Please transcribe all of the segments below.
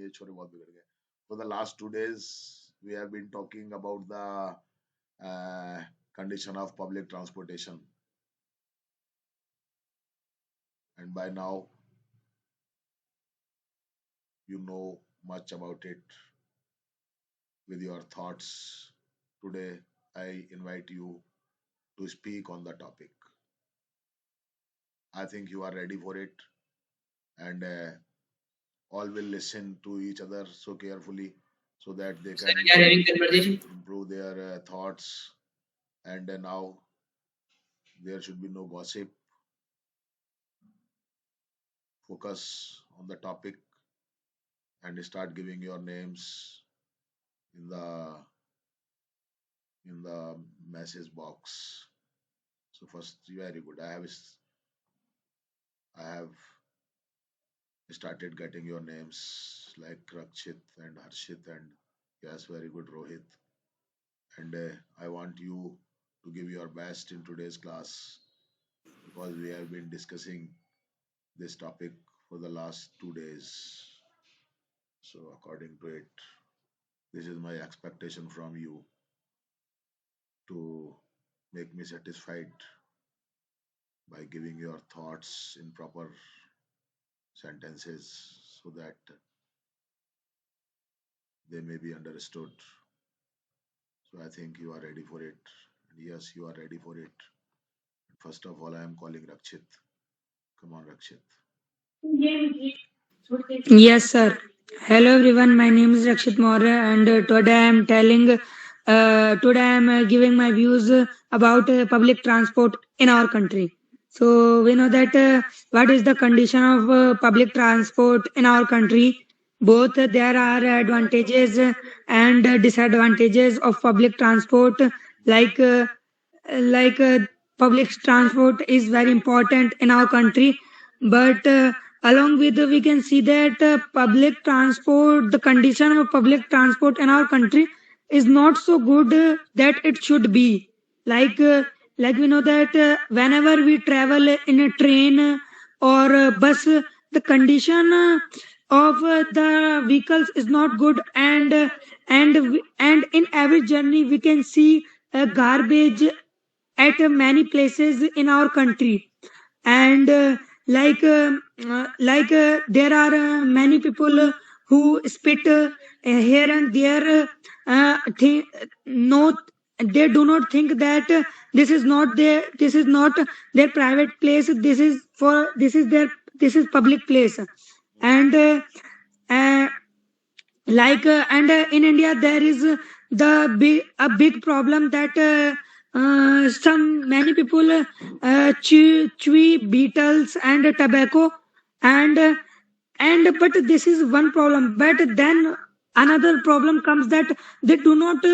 ये छोरे बहुत बिगड़ गए. For the last 2 days, we have been talking about the condition of public transportation, and by now you know much about it with your thoughts. Today, I invite you to speak on the topic. I think you are ready for it, and all will listen to each other so carefully so that they Sir, can we are having conversation. improve their thoughts. And now there should be no gossip. Focus on the topic and start giving your names in the message box. So first, very good. I have started getting your names like Rakshit and Harshit, and yes, very good, Rohit. And I want you to give your best in today's class because we have been discussing this topic for the last 2 days. So according to it, this is my expectation from you to make me satisfied by giving your thoughts in proper sentences so that they may be understood. So I think you are ready for it. And yes, you are ready for it. First of all, I am calling Rakshit. Come on, Rakshit. Yes, sir. Hello, everyone. My name is Rakshit Maurya, and today I am giving my views about public transport in our country. So we know that what is the condition of public transport in our country. Both there are advantages and disadvantages of public transport, like uh, like public transport is very important in our country, but along with we can see that public transport, the condition of public transport in our country is not so good that it should be. like uh, like we know that whenever we travel in a train or bus, the condition of the vehicles is not good, and in every journey we can see garbage at many places in our country. And there are many people who spit here and there. No, they do not think that this is not their private place. This is public place. And and in India there is a big problem that some many people chew beetles and tobacco. And uh, and but this is one problem, but then another problem comes that they do not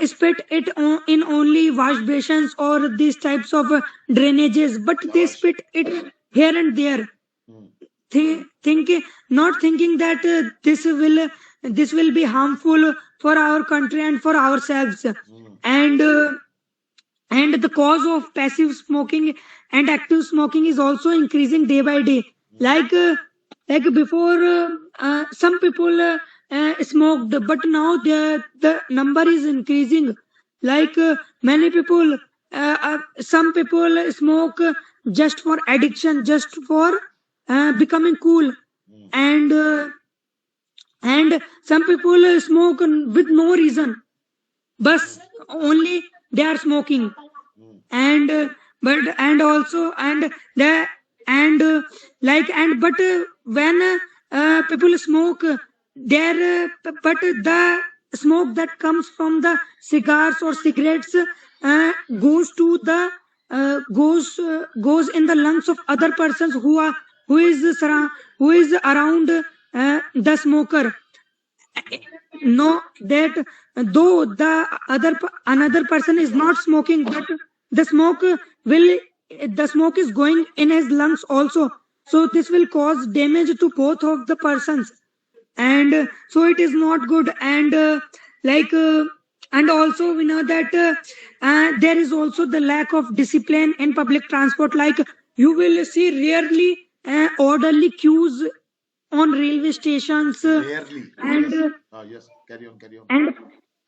spit it in only wash basins or these types of drainages, but they Shabash. spit it here and there, Hmm. thinking, not thinking that this will be harmful for our country and for ourselves. Hmm. And uh, and the cause of passive smoking and active smoking is also increasing day by day. Hmm. Like before, some people smoked, but now the number is increasing. Many people, some people smoke just for addiction, just for becoming cool. Hmm. And uh, and some people smoke with no reason, but only they are smoking. Hmm. And but and also and the and like and but when people smoke, but the smoke that comes from the cigars or cigarettes goes to the goes in the lungs of other persons who is who is around the smoker. No, that though another person is not smoking, but the smoke will the smoke is going in his lungs also, so this will cause damage to both of the persons. And so it is not good. Like uh, and also we know that there is also the lack of discipline in public transport. Like you will see rarely orderly queues on railway stations, Rarely. and Yes. Yes. Carry on. Carry on.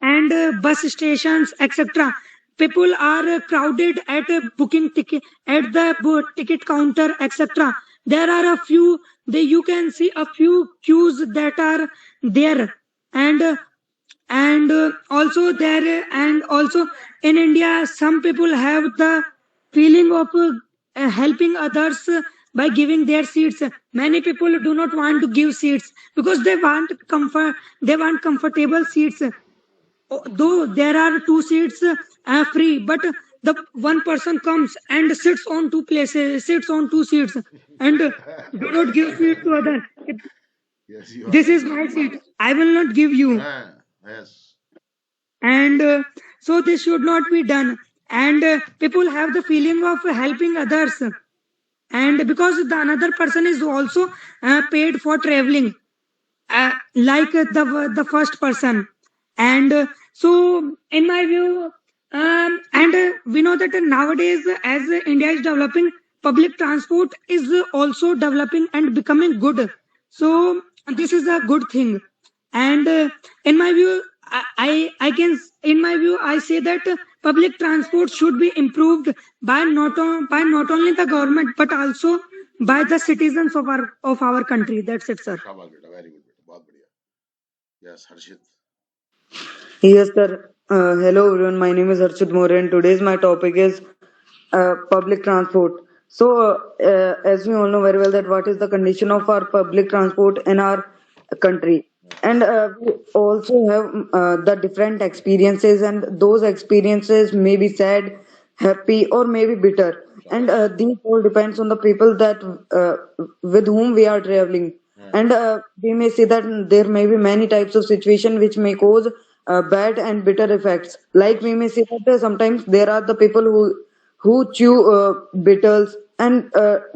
and bus stations, etc. People are crowded at booking ticket at the ticket counter, etc. There are a few. You can see a few queues that are there, and also there, and also in India, some people have the feeling of helping others by giving their seats. Many people do not want to give seats because they want comfort. They want comfortable seats. Though there are two seats free, but the one person comes and sits on two seats, and do not give seat to other. Yes, you are This right. is my seat. I will not give you. Yes. And so this should not be done. And people have the feeling of helping others, and because the another person is also paid for traveling, like the first person. And so in my view, and we know that nowadays, as India is developing, public transport is also developing and becoming good. So this is a good thing. And in my view, I can, in my view, I say that public transport should be improved by not only the government but also by the citizens of our country. That's it, sir. शाबाश बेटा, very good बेटा, बहुत बढ़िया. Yes, Harshit. Yes, sir. Hello, everyone. My name is Harshit More, and today's my topic is public transport. So, as we all know very well, that what is the condition of our public transport in our country, and we also have the different experiences, and those experiences may be sad, happy, or maybe bitter, and these all depends on the people that with whom we are traveling. And we may see that there may be many types of situation which may cause bad and bitter effects. Like we may see that sometimes there are the people who chew beetles and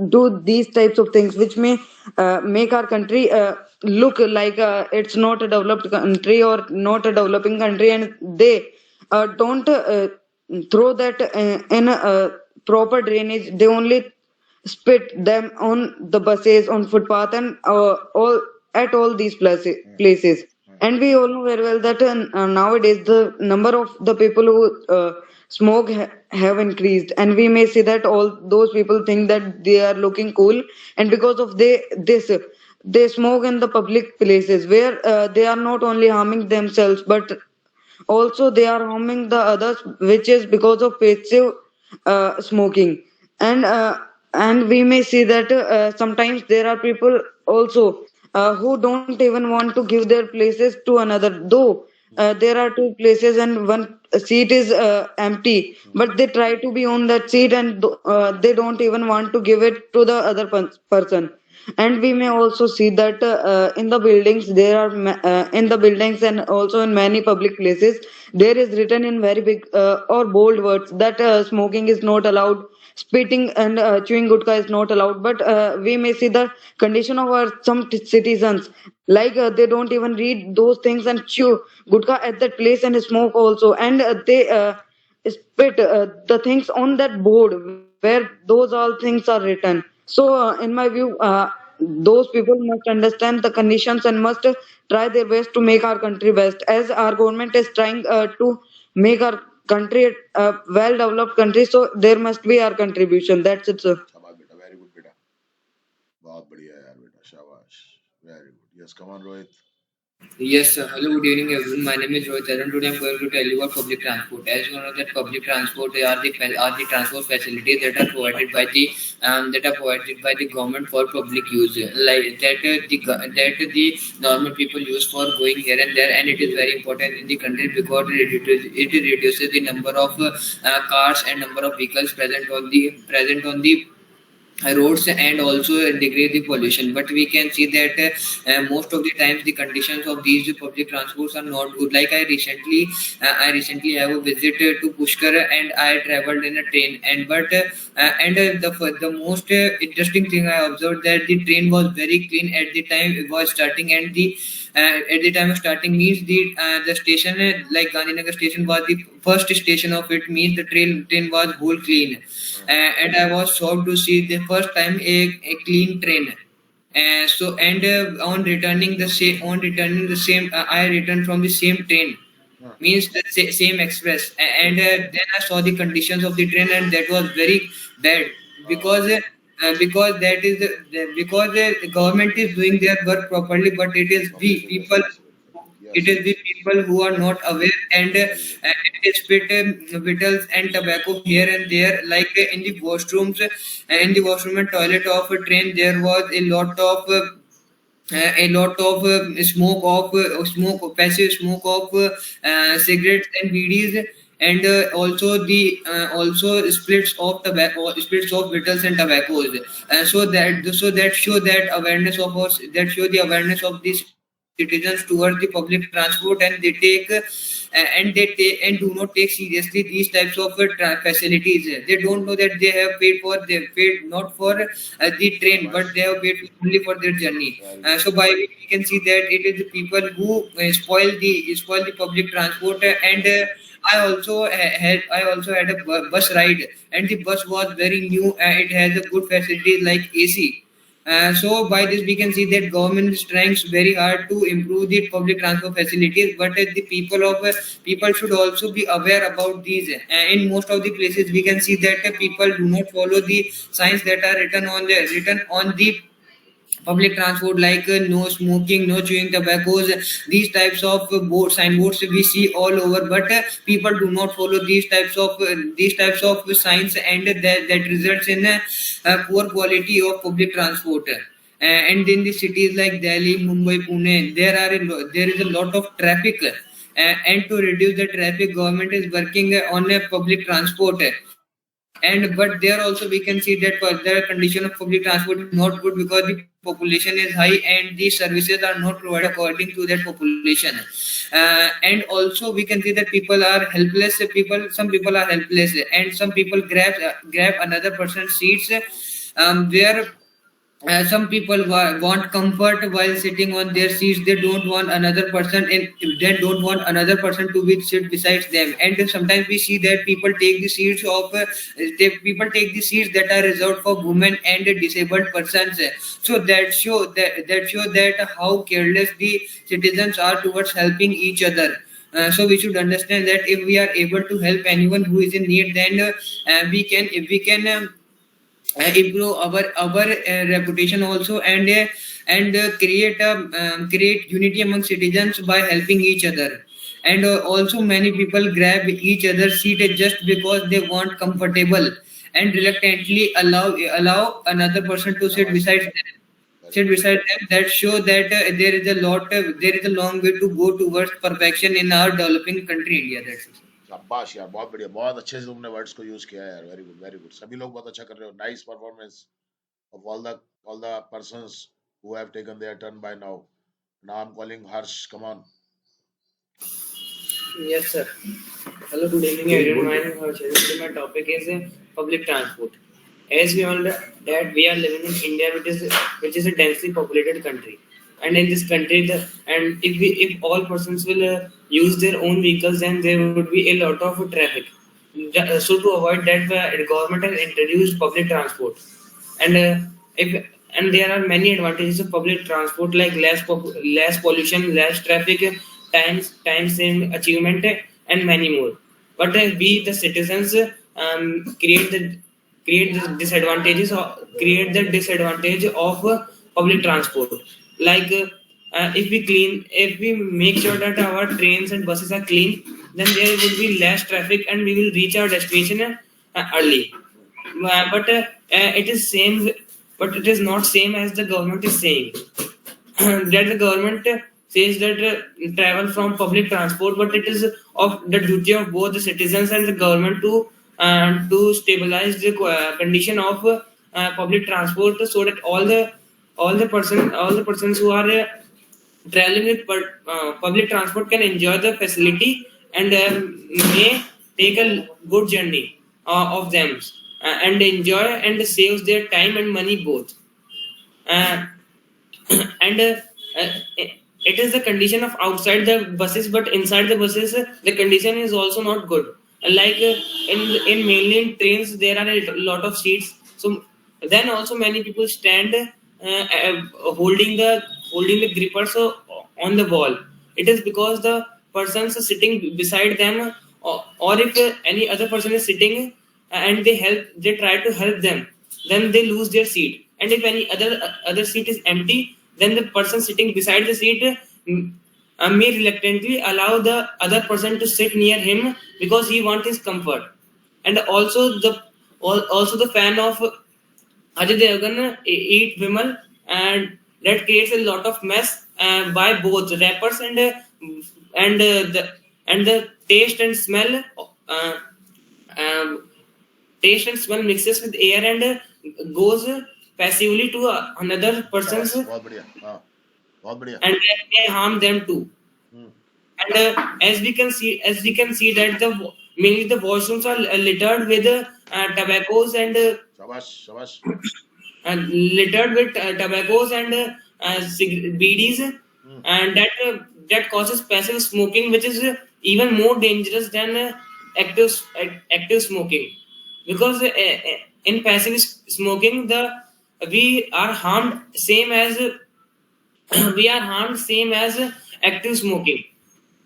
do these types of things which may make our country look like it's not a developed country or not a developing country, and they don't throw that in a proper drainage. They only spit them on the buses, on footpath, and all at all these places. And we all know very well that nowadays the number of the people who smoke have increased, and we may see that all those people think that they are looking cool, and because of they smoke in the public places where they are not only harming themselves but also they are harming the others, which is because of passive smoking. And and we may see that sometimes there are people also who don't even want to give their places to another, though there are two places and one seat is empty, but they try to be on that seat, and they don't even want to give it to the other person. And we may also see that in the buildings there are in the buildings and also in many public places there is written in very big or bold words that smoking is not allowed, spitting and chewing gutka is not allowed. But we may see the condition of our some citizens, like they don't even read those things and chew gutka at that place and smoke also, and they spit the things on that board where those all things are written. So in my view, those people must understand the conditions and must try their best to make our country best, as our government is trying to make our country a well developed country. So there must be our contribution. That's it, sir. शाबाश बेटा, very good बेटा, बहुत बढ़िया यार बेटा, शाबाश, very good. Yes, come on, Rohit. Yes, sir. Hello, good evening, everyone. My name is Rohit, and today I'm going to tell you about public transport. As you know that public transport are the transport facilities that are provided by the government for public use, like that the normal people use for going here and there, and it is very important in the country because it reduces the number of cars and number of vehicles present on the roads and also degrade the pollution. But we can see that most of the times the conditions of these public transports are not good. Like I recently have a visit to Pushkar, and I traveled in a train, and the most interesting thing I observed that the train was very clean at the time it was starting, and the at the time of starting means the station, like Gandhinagar station was the first station of it, means the train was whole clean. And I was shocked to see the first time a clean train. So and on returning the same, I returned from the same train, Huh. means the same express. And then I saw the conditions of the train, and that was very bad, because because that is because the government is doing their work properly, but it is the Public is people, responsible. Yes, the yes. people who are not aware, and it is spit vittles and tobacco here and there, like in the washrooms, in the washroom and toilet of a train there was a lot of smoke, passive smoke of cigarettes and BDs, and also splits of vittles and tobaccos. So that show that awareness of us, that show the awareness of the citizens towards the public transport, and they do not take seriously these types of facilities. They don't know that they paid not for the train, but they have paid only for their journey. Very good. So by which we can see that it is the people who spoil the public transport. And I also had a bus ride, and the bus was very new. It has a good facility like AC. So by this we can see that government is trying very hard to improve the public transport facilities, but the people should also be aware about these. In most of the places we can see that people do not follow the signs that are written on the public transport, like no smoking, no chewing tobaccos, these types of signboards we see all over, but people do not follow these types of signs, and that results in a poor quality of public transport. And in the cities like Delhi, Mumbai, Pune, there is a lot of traffic, and to reduce the traffic, government is working on a public transport. And but there also we can see that the condition of public transport is not good, because the population is high and the services are not provided according to that population. And also we can see that people are helpless. Some people are helpless, and some people grab another person's seats, where some people want comfort while sitting on their seats. They don't want another person, and they don't want another person to be sit besides them. And sometimes we see that people take the seats that are reserved for women and disabled persons. So that how careless the citizens are towards helping each other. So we should understand that if we are able to help anyone who is in need, then we can improve our reputation also, and create unity among citizens by helping each other. And also many people grab each other's seat just because they want comfortable, and reluctantly allow another person to sit Shabash. beside them. Very good. That show that there is a long way to go towards perfection in our developing country, India. That's it. शाबाश यार, बहुत बढ़िया, बहुत अच्छे से तुमने words को use किया है यार. Very good, very good. सभी लोग बहुत अच्छा कर रहे हो. Nice performance of all the persons who have taken their turn by now. Now I'm calling Harsh. Come on. Yes, sir. Hello, good evening, everyone. My name is Harsh. Today my topic is public transport. As we all know that we are living in India, which is a densely populated country, and in this country, if all persons will use their own vehicles, then there would be a lot of traffic. So to avoid that, the government has introduced public transport, and if and there are many advantages of public transport, like less pollution, less traffic, time saving achievement, and many more. But we the citizens create the disadvantages or create the disadvantage of public transport, like if we make sure that our trains and buses are clean, then there would be less traffic and we will reach our destination early. It is same, but it is not same as the government is saying. That the government says that travel from public transport, but it is of the duty of both the citizens and the government to stabilize the condition of public transport, so that all the persons who are traveling with public transport can enjoy the facility, and may take a good journey of them, and enjoy and saves their time and money both. Uh, and it is the condition of outside the buses, but inside the buses the condition is also not good. Like in mainly in trains there are a lot of seats, so then also many people stand holding the grippers on the wall. It is because the persons sitting beside them, or if any other person is sitting and they try to help them, then they lose their seat. And if any other seat is empty, then the person sitting beside the seat may reluctantly allow the other person to sit near him because he wants his comfort. And also the fan of Ajay Devgan eat Vimal, and that creates a lot of mess by both rappers and the taste and smell. Um, Taste and smell mixes with air and goes passively to another person's, शाबाश, बहुत बढ़िया, हाँ, बहुत बढ़िया. and that may harm them too. And as we can see that mainly the washrooms are littered with tobaccos शाबाश, शाबाश. littered with tobaccos and BDs, and that causes passive smoking, which is even more dangerous than active smoking, because in passive smoking we are harmed same as we are harmed same as active smoking.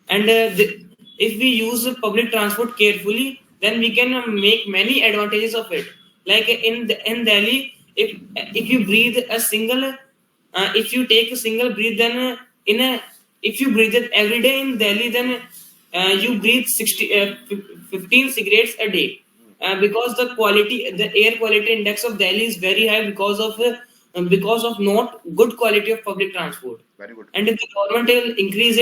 And if we use public transport carefully, then we can make many advantages of it. Like in Delhi, if you breathe a single if you take a single breath, then in a if you breathe it every day in Delhi, then you breathe 15 cigarettes a day, because the air quality index of Delhi is very high because of not good quality of public transport. Very good. And if the government will increase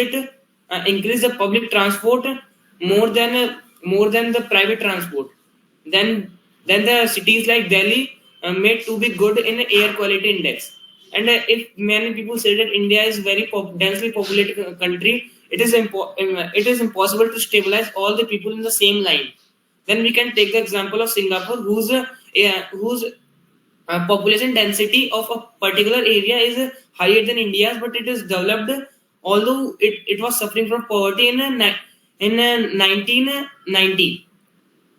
the public transport more than the private transport, then the cities like Delhi made to be good in air quality index. And if many people say that India is very densely populated country, it is impossible to stabilize all the people in the same line. Then we can take the example of Singapore, whose population density of a particular area is higher than India's, but it is developed, although it was suffering from poverty in 1990.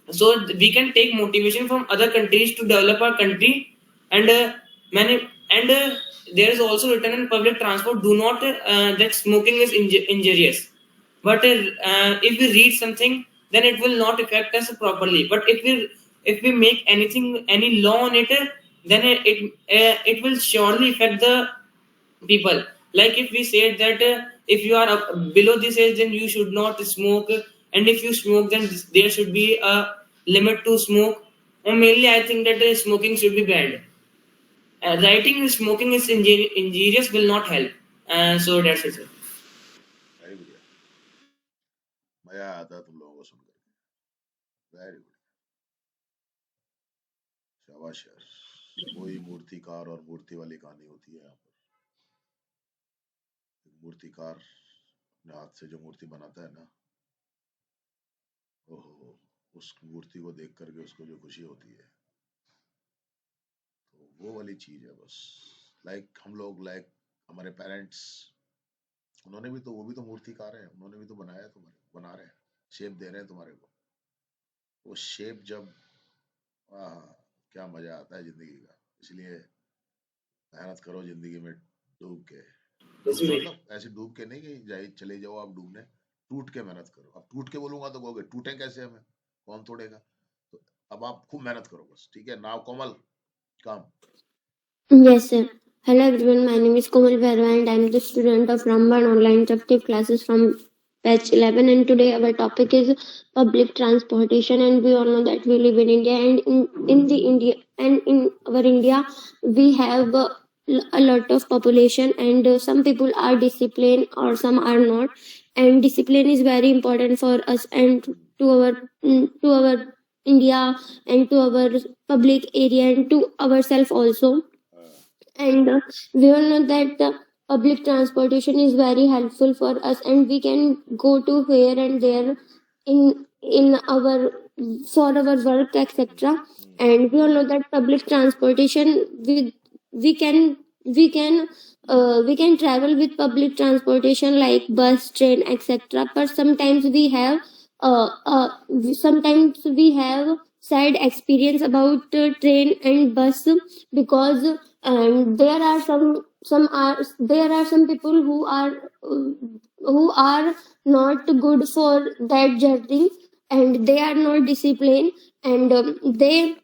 So we can take motivation from other countries to develop our country. And many and there is also written in public transport, do not that smoking is injurious. But if we read something, then it will not affect us properly. But if we make any law on it, then it will surely affect the people. Like if we say that if you are below this age, then you should not smoke, and if you smoke, then there should be a limit to smoke. Or mainly, I think that smoking should be banned. Writing smoking is injurious will not help. So that's it, sir. Very good. मजा आता है तुम लोगों को सुनकर. Very good. शाबाश यार. कोई मूर्तिकार और मूर्ति वाली कहानी होती है यहाँ पर. मूर्तिकार अपने हाथ से जो मूर्ति बनाता है ना, ओहो, उस मूर्ति को देख करके उसको जो खुशी होती है, तो वो वाली चीज है बस. लाइक हम लोग, लाइक हमारे पेरेंट्स, उन्होंने भी तो, वो भी तो मूर्तिकार है, उन्होंने भी तो बनाया है, तुम्हारे बना रहे हैं, शेप दे रहे हैं तुम्हारे को. वो शेप जब, आह, क्या मजा आता है जिंदगी का. इसलिए मेहनत करो जिंदगी में डूब के. मतलब ऐसे डूब के नहीं कि जाए चले जाओ आप डूबने, टूट के मेहनत करो. अब टूट के बोलूंगा तो कहोगे टूटे कैसे, हमें कौन तोड़ेगा. तो अब आप खूब मेहनत करो बस. ठीक है. नाउ कोमल, काम. Yes, sir. Hello everyone, my name is Komal Bhairava and I am the student of Ramban Online Interactive Classes from batch 11, and today our topic is public transportation. And we all know that we live in India, and in our India we have a lot of population, and some people are disciplined or some are not, and discipline is very important for us and to our India and to our public area and to ourselves also. And we all know that public transportation is very helpful for us, and we can go to here and there in our for our work, etc. And we all know that public transportation, we can we can we can travel with public transportation like bus, train, etc. But sometimes we have sad experience about train and bus, because there are some people who are not good for that journey, and they are not disciplined, and they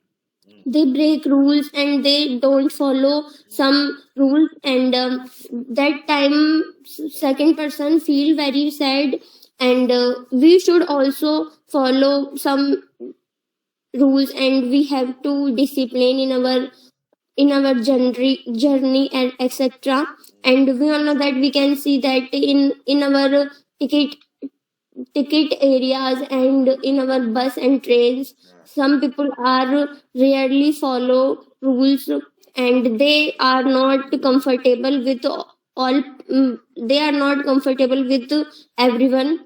break rules and they don't follow some rules, and that time second person feel very sad, and we should also follow some rules, and we have to discipline in our journey and etc. And we all know that we can see that in our ticket ticket areas and in our bus and trains, some people are rarely follow rules, and they are not comfortable with all, they are not comfortable with everyone,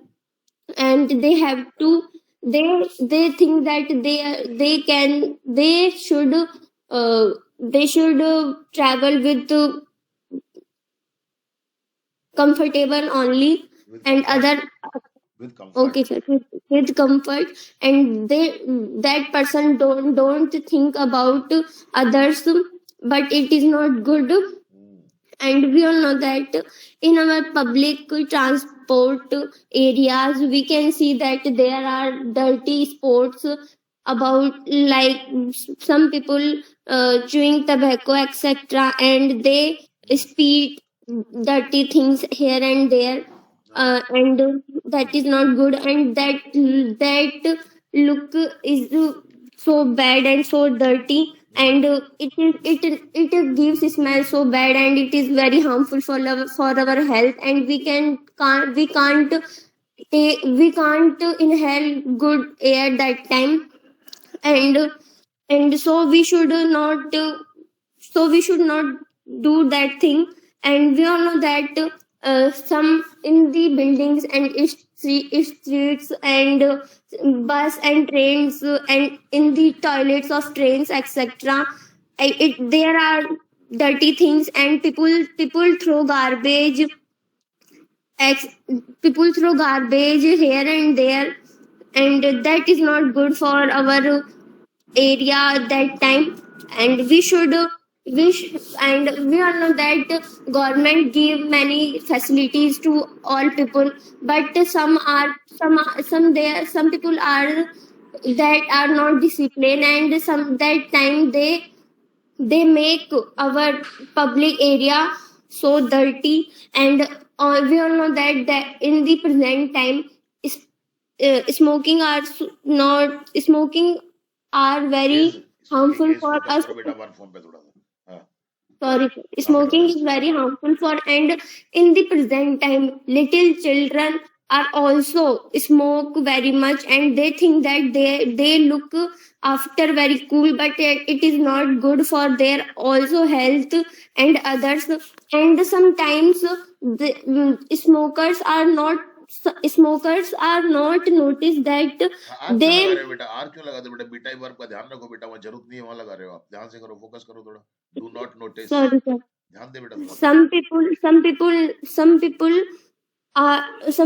and they have to, they think that they should travel with comfortable only, With and comfort. other, With comfort. okay sir, with comfort, and they, that person don't think about others, but it is not good. And we all know that in our public transport areas we can see that there are dirty sports about, like some people chewing tobacco etc, and they speed dirty things here and there, and that is not good, and that look is so bad and so dirty, and it gives smell so bad, and it is very harmful for our health, and we can't inhale good air that time, and so we should not do that thing. And we all know that some in the buildings and streets and bus and trains, and in the toilets of trains etc, there are dirty things, and people throw garbage, ex, people throw garbage here and there, and that is not good for our area at that time. And and we all know that government give many facilities to all people, but some people are that are not disciplined, and some that time they make our public area so dirty, and we all know that in the present time is, smoking are not smoking are very Tej harmful Tej for focus us. करो बेटा one phone पे थोड़ा सा. हाँ, Sorry, sir. आगे Smoking बढ़ो. is very harmful for, and in the present time little children are also smoke very much, and they think that they look after very cool, but it is not good for their also health and others. And sometimes the smokers are not noticed that आर क्यों लगा they, रहे हो बेटा? Are क्यों लगा रहे हो बेटा? बीटा वर्ब का ध्यान रखो बेटा, वहाँ जरूरत नहीं है वहां लगा रहे हो आप. ध्यान से करो, फोकस करो थोड़ा. Do not notice. sorry sir, ध्यान दे बेटा थोड़ा सा. some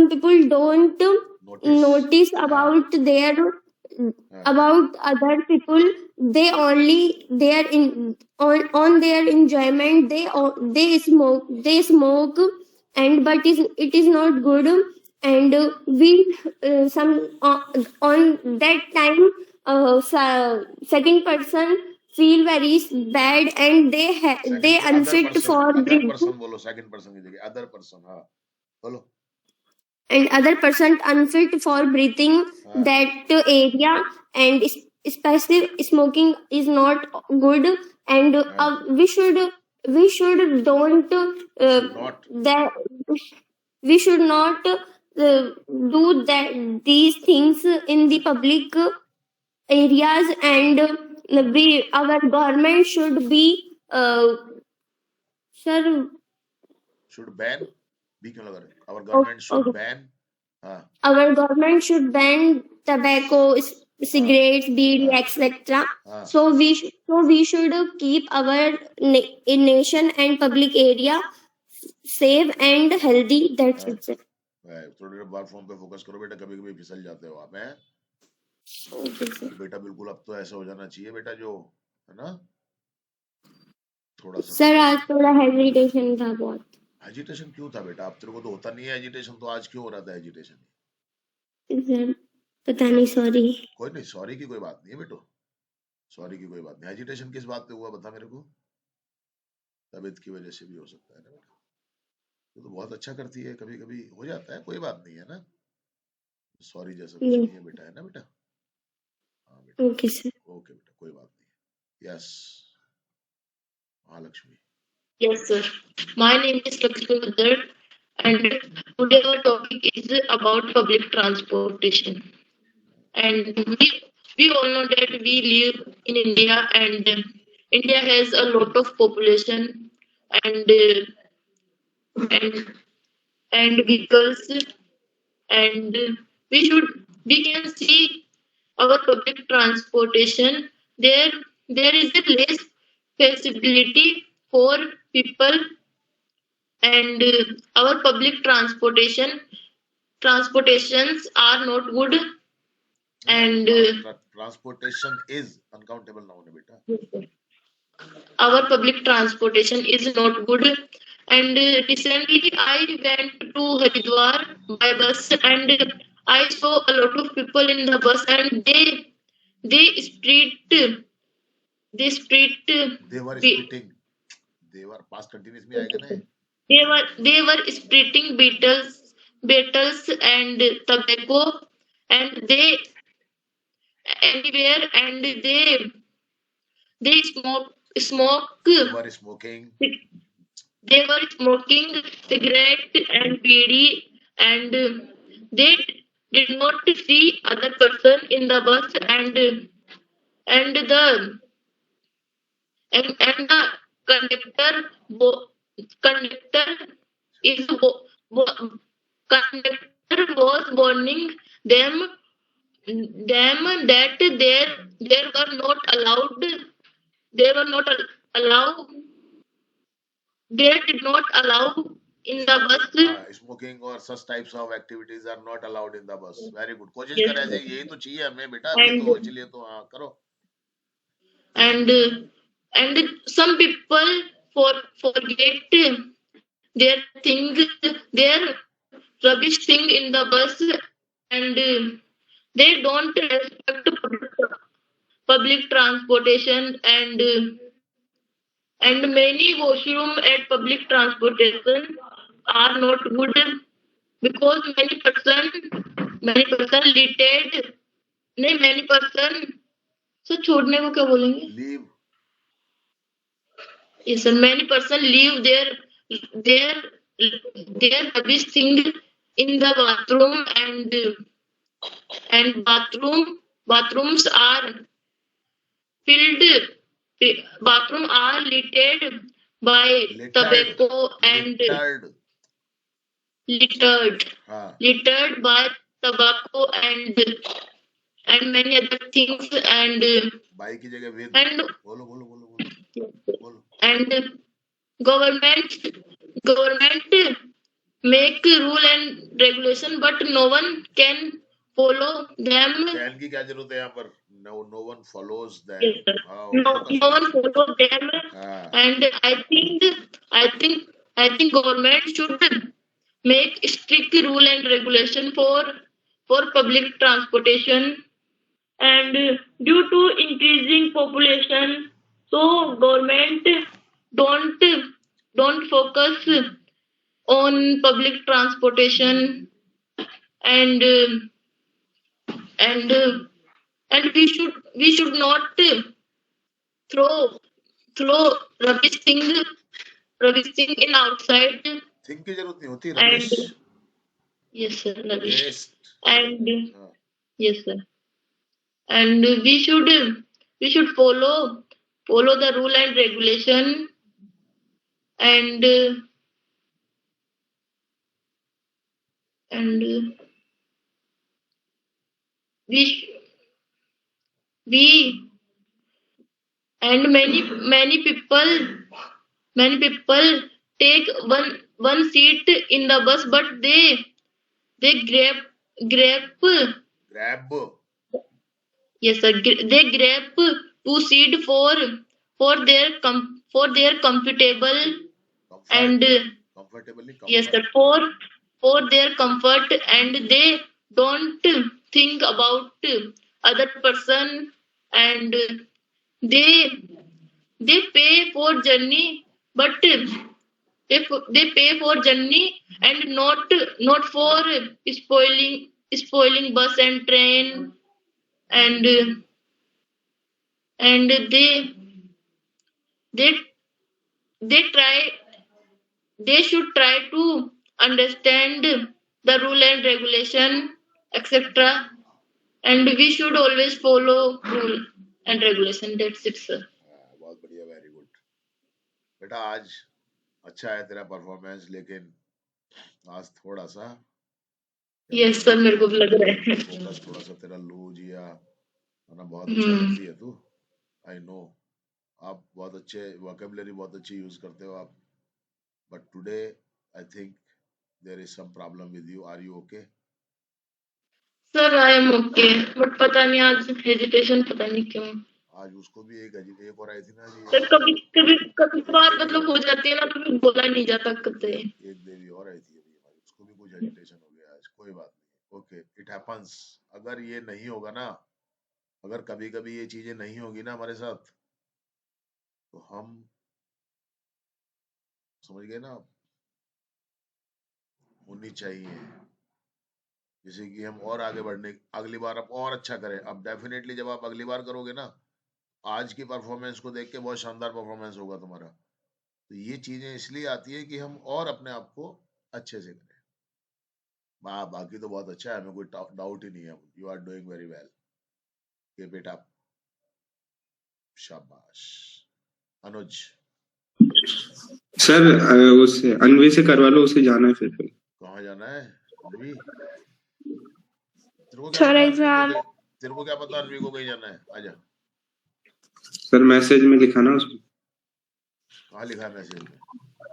people don't notice. notice हाँ, about their हाँ. about other people. They only they are in on their enjoyment, they smoke, and but it is not good, and we some on that time second person feel very bad, and second they other unfit person, for other breathing, person बोलो. Second person की जगह other person. हाँ, बोलो. and other person unfit for breathing हाँ, that area, and especially smoking is not good, and हाँ. we should don't Should not. that we should not do that these things in the public areas, and we our government should be sir, Should ban. बी क्यों लगा रहे हो? Our government should okay, ban. हाँ, our government should ban tobacco, हाँ, cigarettes, beer, हाँ, etc. हाँ. So we should keep our nation and public area safe and healthy. That's हाँ. it, sir. थोड़ी देर बार फोन पे फोकस करो बेटा, कभी कभी फिसल जाते हो आप हैं. Okay, sir. कि बेटा बिल्कुल अब तो ऐसा हो जाना चाहिए बेटा, जो है ना, थोड़ा सा सर आज थोड़ा हेजिटेशन था बहुत। एजिटेशन क्यों था बेटा? अब तेरे को तो होता नहीं है एजिटेशन, तो आज क्यों हो रहा था एजिटेशन? सर पता नहीं, सॉरी। कोई नहीं, सॉरी की कोई बात नहीं है बेटो, सॉरी की कोई बात नहीं। एजिटेशन किस बात पे हुआ बता मेरे को? तबीयत की वजह से भी हो सकता है ना बेटा? तो बहुत अच्छा करती है, कभी कभी हो जाता है, कोई बात नहीं है ना, सॉरी जैसा कुछ नहीं है बेटा, है ना बेटा? हाँ बेटा, ओके सर। ओके बेटा, कोई बात नहीं। Yes Mahalakshmi. Yes, sir. My name is Lakshmi Bhaddar, and today our topic is about public transportation. And we all know that we live in India, and India has a lot of population and and and vehicles, and we can see our public transportation. There is a less flexibility for people, and our public transportations are not good, and transportation is uncountable noun है बेटा। our public transportation is not good. And recently I went to Haridwar by bus, and I saw a lot of people in the bus, and they street they street they were they, splitting, they were past continuous में आएगा ना? they were splitting beetles and tobacco, and they anywhere, and they smoke they were smoking, they were smoking cigarette and bidi, and they did not see other person in the bus, and the conductor bo- conductor is bo- bo- conductor was warning them that there were not allowed they were not allowed they did not allow in the bus. Smoking और such types of activities are not allowed in the bus. Very good, कोशिश Yes, कर ऐसे, यही तो चाहिए हमें बेटा अभी, and तो इसलिए तो हाँ करो। and and some people forget their thing their rubbish thing in the bus, and they don't respect public transportation, and many washroom at public transportation are not good, because many person littered नहीं many person so छोड़ने को क्या बोलेंगे? Leave, Yes, sir. Many person leave their their rubbish thing in the bathroom, and bathrooms are filled. Bathroom are littered by littered, tobacco and littered, littered by tobacco and many other things, and by की जगह with, and बोलो बोलो बोलो बोलो बोलो। and government make rule and regulation, but no one can follow them. Can की क्या जरूरत है यहाँ पर? no one follows them. Yes, sir. हाँ, No focus one follow them, हाँ, and I think government should make strict rule and regulation for public transportation, and due to increasing population, so government don't focus on public transportation, and and and we should not throw rubbish thing in outside. Think की जरूरत नहीं होती, And Ramesh. yes, sir, rubbish. Waste, And yes, sir. And we should follow the rule and regulation, and we sh- we and many people take one seat in the bus, but they grab grab, Yes, sir. They grab two seed for for their comfortable Comfort. and Comfortably yes, comfort. sir. For their comfort, and they don't think about other person, and they they pay for journey, but if they pay for journey and not for spoiling bus and train, and and they they try they should try to understand the rule and regulation, etc. And we should always follow rule and regulation. That's it, sir. बहुत बढ़िया, very good बेटा। आज अच्छा है तेरा performance, लेकिन आज थोड़ा सा यस सर, मेरे को भी लग रहा है। फोकस थोड़ा सा तेरा लो जिया, वरना बहुत अच्छा हम्म। करती है तू। आई नो आप बहुत अच्छे वोकेबलरी बहुत अच्छी यूज करते हो आप, but today I think there is some problem with you. Are you okay? Sir I am okay, but पता नहीं आज हेजिटेशन, पता नहीं क्यों। आज उसको भी एक और आई थी ना जी, सर कभी कभी कभी बार मतलब हो जाती है ना, तो फिर बोला नहीं जाता कभी। एक देवी और आई थी अभी हमारी, उसको भी कुछ एजिटेशन हो गया आज। कोई बात नहीं, ओके, इट हैपेंस। अगर ये नहीं होगा ना, अगर कभी कभी ये चीजें नहीं होगी ना हमारे साथ, तो हम समझ गए ना, होनी चाहिए, जैसे कि हम और आगे बढ़ने, अगली बार आप और अच्छा करें। अब डेफिनेटली जब आप अगली बार करोगे ना, आज की परफॉर्मेंस को देख के बहुत शानदार परफॉर्मेंस होगा तुम्हारा। तो ये चीजें इसलिए आती है कि हम और अपने आप को अच्छे से करें। बाकी तो बहुत अच्छा है, हमें कोई डाउट ही नहीं है। You are doing very well, ये बेटा, शाबाश। अनुज, सर उसे अनवी से करवा लो, उसे जाना है फिर। कहाँ जाना है अनवी? Sir exam. तेरे को क्या पता अनवी को कहीं जाना है? आजा। सर मैसेज में लिखा ना उसमें। कहाँ लिखा है मैसेज में?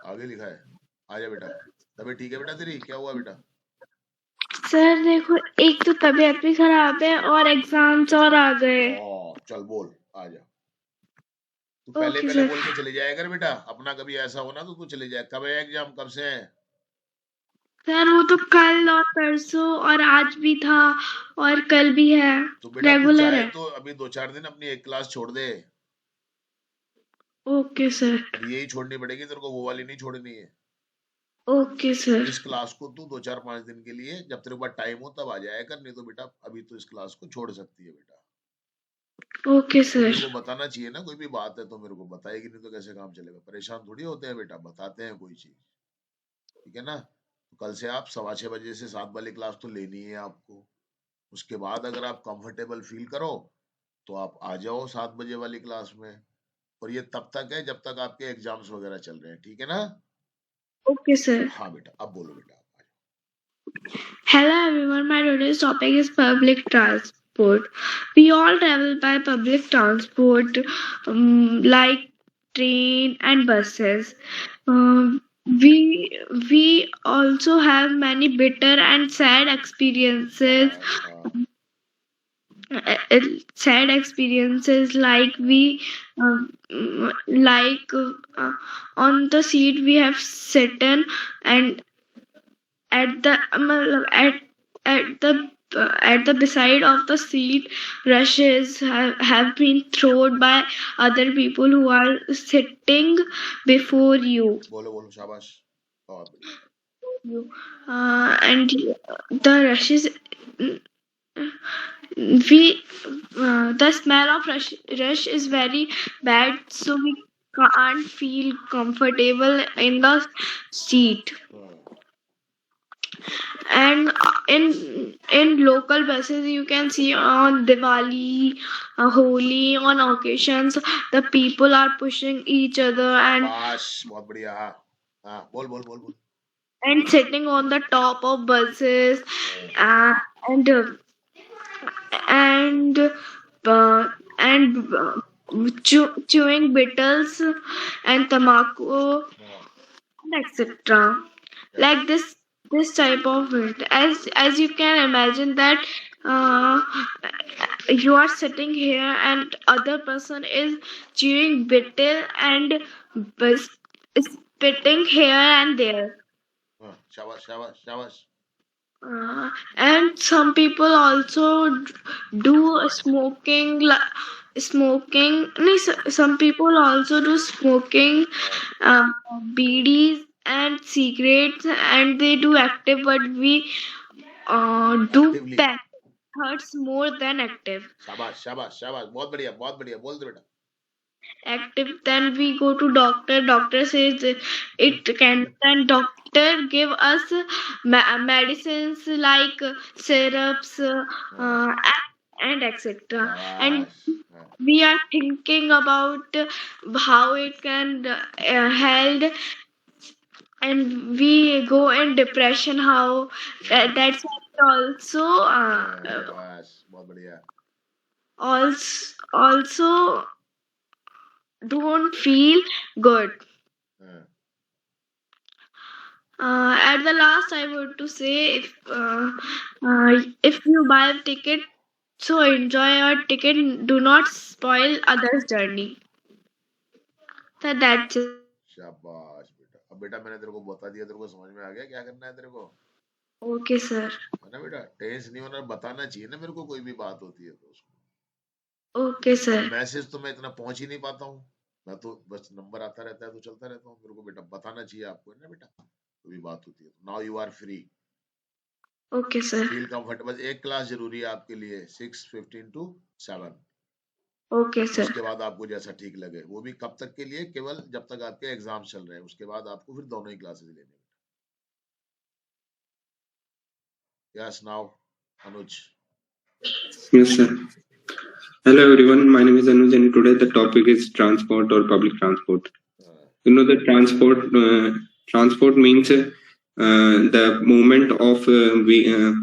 आगे लिखा है। आजा बेटा। तबीयत ठीक है बेटा तेरी? क्या हुआ बेटा? सर देखो, एक तो तबीयत भी खराब है और एग्जाम्स और आ गए। चल बोल, आजा। तू पहले पहले बोल के चले जाया कर बेटा, अपना कभी ऐसा हो ना तो तू चले जाए। कब है एग्जाम, कब से है? सर वो तो कल और परसों और आज भी था और कल भी है, तो बेटा रेगुलर है। तो अभी 2-4 दिन अपनी एक क्लास छोड़ दे। Okay sir. अब यही छोड़नी पड़ेगी तेरे को, वो वाली नहीं छोड़नी है। Okay sir. इस क्लास को तू 2-4-5 दिन के लिए, जब तेरे पास टाइम हो तब आ जाया कर, नहीं तो बेटा अभी तो इस क्लास को छोड़ सकती है बेटा। Okay sir. मेरे को बताना चाहिए ना, कोई भी बात है तो मेरे को बताएगी, नहीं तो कैसे काम चलेगा? परेशान थोड़ी होते हैं बेटा, बताते हैं कोई चीज, ठीक है ना? तो कल से आप 6:15 से 7 वाली क्लास तो लेनी है आपको। उसके बाद अगर आप कंफर्टेबल फील करो तो आप आ जाओ 7 बजे वाली क्लास में, और ये तब तक है जब तक आपके एग्जाम्स वगैरह चल रहे हैं, ठीक है ना? Okay sir. हाँ बेटा, अब बोलो बेटा। Hello everyone, my today's topic is public transport. We all travel by public transport, like train and buses. We also have many bitter and sad experiences. Sad experiences like on the seat we have sitten, and at the at the beside of the seat, rushes have been thrown by other people who are sitting before you. बोलो शाबाश। And the rushes, the smell of rush is very bad, so we can't feel comfortable in the seat. And in local buses you can see on Diwali, Holi, on occasions the people are pushing each other and बहुत बढ़िया। हाँ बोल। and sitting on the top of buses, and chewing beetles and tobacco, etc. Like this type of it, as you can imagine that uh, you are sitting here and other person is chewing betel and bus- spitting here and there. Shabash, shabash, shabash. And some people also do smoking. Smoking. No, some people also do smoking, uh, BDs and cigarettes, and they do active. But we do Actively. pack hurts more than active. शाबाश शाबाश शाबाश बहुत बढ़िया बोल दे बेटा Active, then we go to doctor says it can, then doctor give us medicines like syrups, and etc, and शाबाश we are thinking about how it can help, and we go in depression how that's also शाबाश बहुत बढ़िया also don't feel good. हाँ, At the last, I want to say if you buy a ticket, so enjoy your ticket. Do not spoil others' journey. So that's it. शाबाश बेटा अब बेटा मैंने तेरे को बता दिया तेरे को समझ में आ गया क्या करना है तेरे को Okay, sir. है ना बेटा टेंस नहीं होना बताना चाहिए ना मेरे को कोई भी बात होती है तो उसको Okay, sir. मैसेज तो मैं इतना पहुंच ही नहीं पाता हूँ मैं तो बस नंबर आता रहता है तो चलता रहता हूँ मेरे को बेटा बताना चाहिए आपको है ना बेटा कोई भी बात होती है now you are free Okay, sir. Feel comfortable एक क्लास जरूरी है आपके लिए 6:15 to 7 Okay, sir. उसके बाद आपको जैसा ठीक लगे वो भी कब तक के लिए केवल जब तक आपके एग्जाम चल रहे हैं उसके बाद आपको फिर दोनों ही क्लासेस लेनी है yes now Anuj Yes, sir. Hello, everyone. My name is Anuj, and today the topic is transport or public transport. You know, the transport means the movement of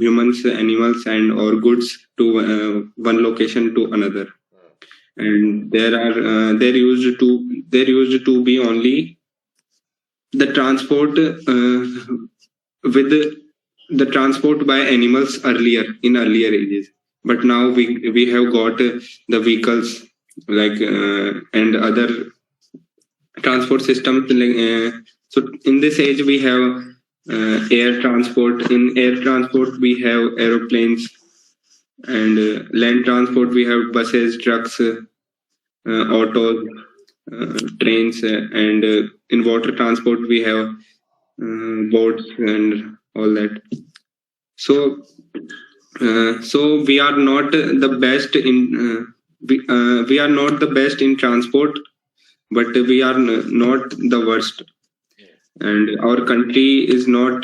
humans, animals, and or goods to one location to another. And there used to be only the transport with the transport by animals in earlier ages, but now we have got the vehicles like and other transport systems so in this age we have air transport. In air transport we have aeroplanes, and land transport we have buses, trucks, autos, trains, and in water transport we have boats and all that. So we are not the best in we are not the best in transport, but we are not the worst. And our country is not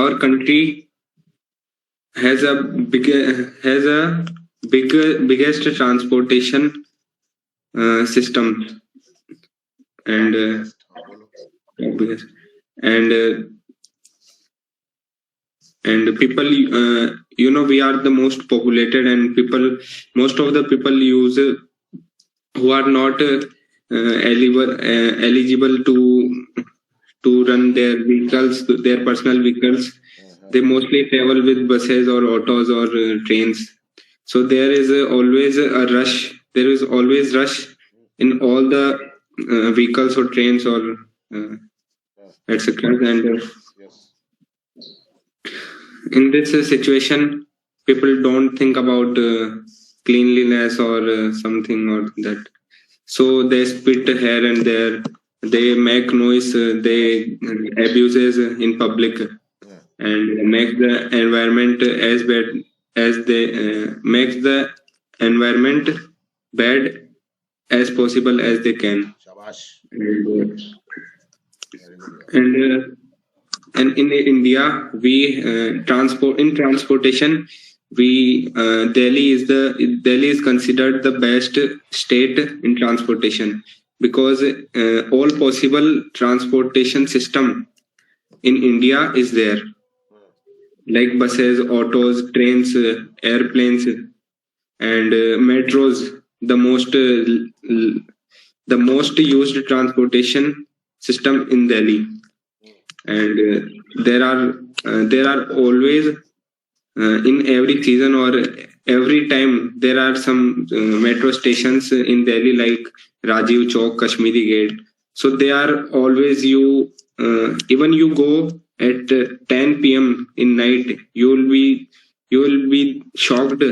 our country has a biggest transportation system, and biggest. And people we are the most populated, and most of the people use who are not eligible to run their vehicles, their personal vehicles. They mostly travel with buses or autos or trains. So there is always a rush. There is always rush in all the vehicles or trains or etc. And in this situation, people don't think about cleanliness or something or that. So they spit here and there. They make noise. They abuses in public, and make the environment as bad as they make the environment bad as possible as they can. And in India, we transportation. Delhi is considered the best state in transportation, because all possible transportation system in India is there, like buses, autos, trains, airplanes, and metros. The most used transportation system in Delhi. And there are always in every season or every time there are some metro stations in Delhi like Rajiv Chowk, Kashmiri Gate. So they are always even you go at 10 p.m. in night, you will be shocked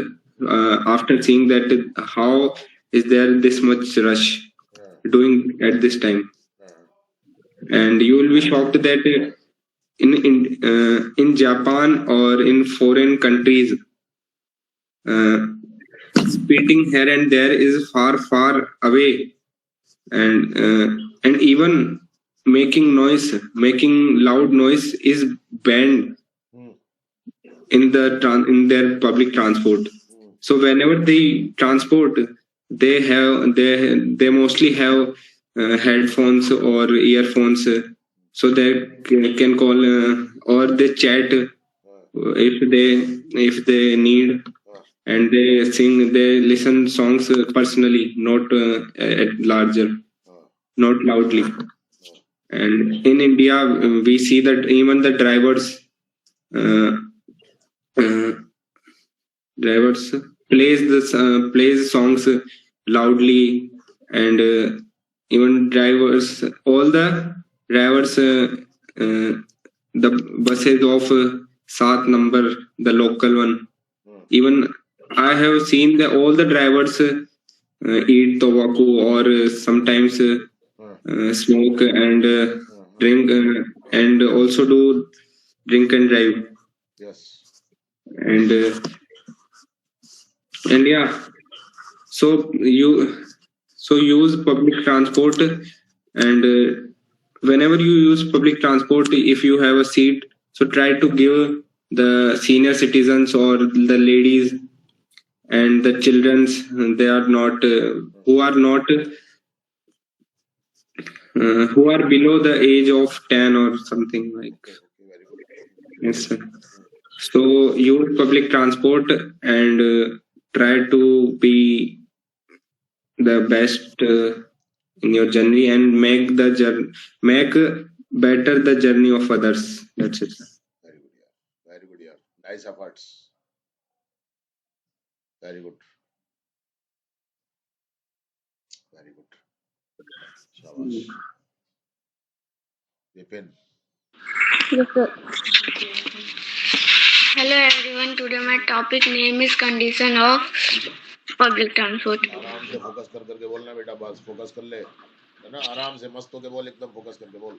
after seeing that how is there this much rush doing at this time, and you will be shocked that in Japan or in foreign countries, uh, spitting here and there is far away, and even making loud noise is banned in their public transport. So whenever they transport, they mostly have headphones or earphones, so they can call or they chat if they need, and they listen songs personally, not at larger, not loudly. And in India, we see that even the uh, uh, drivers plays songs loudly, and even all the drivers, the buses of Sat number, the local one. Even I have seen all the drivers eat tobacco or sometimes smoke and drink, and also do drink and drive. Yes. And yeah, so use public transport, and whenever you use public transport, if you have a seat, so try to give the senior citizens or the ladies and the children's, they are not who are below the age of 10 or something like. Yes, sir. So use public transport, and try to be the best in your journey, and make better the journey of others. That's it, sir. Very good, yeah. Very good, yeah. Nice efforts. Very good. Very good. Shabash. Vipin. Yes, sir. Hello everyone. Today my topic name is condition of public transport. आराम से focus कर करके बोलना बेटा, बस focus कर ले, है ना? आराम से मस्त होके बोल, एकदम फोकस करके बोल.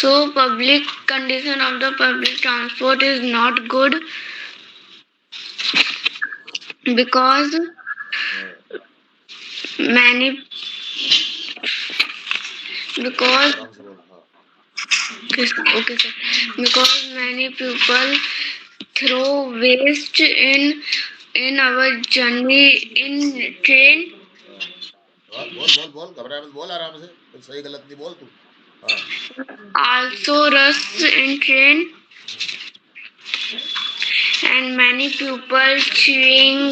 So public condition of the public transport is not good because many because आराम से बोल. हाँ. okay sir, because many people throw waste in our journey in train. बोल घबरा मत, बोल आराम से, कुछ सही गलत नहीं बोल तू. हाँ. Also rush in train, and many people chewing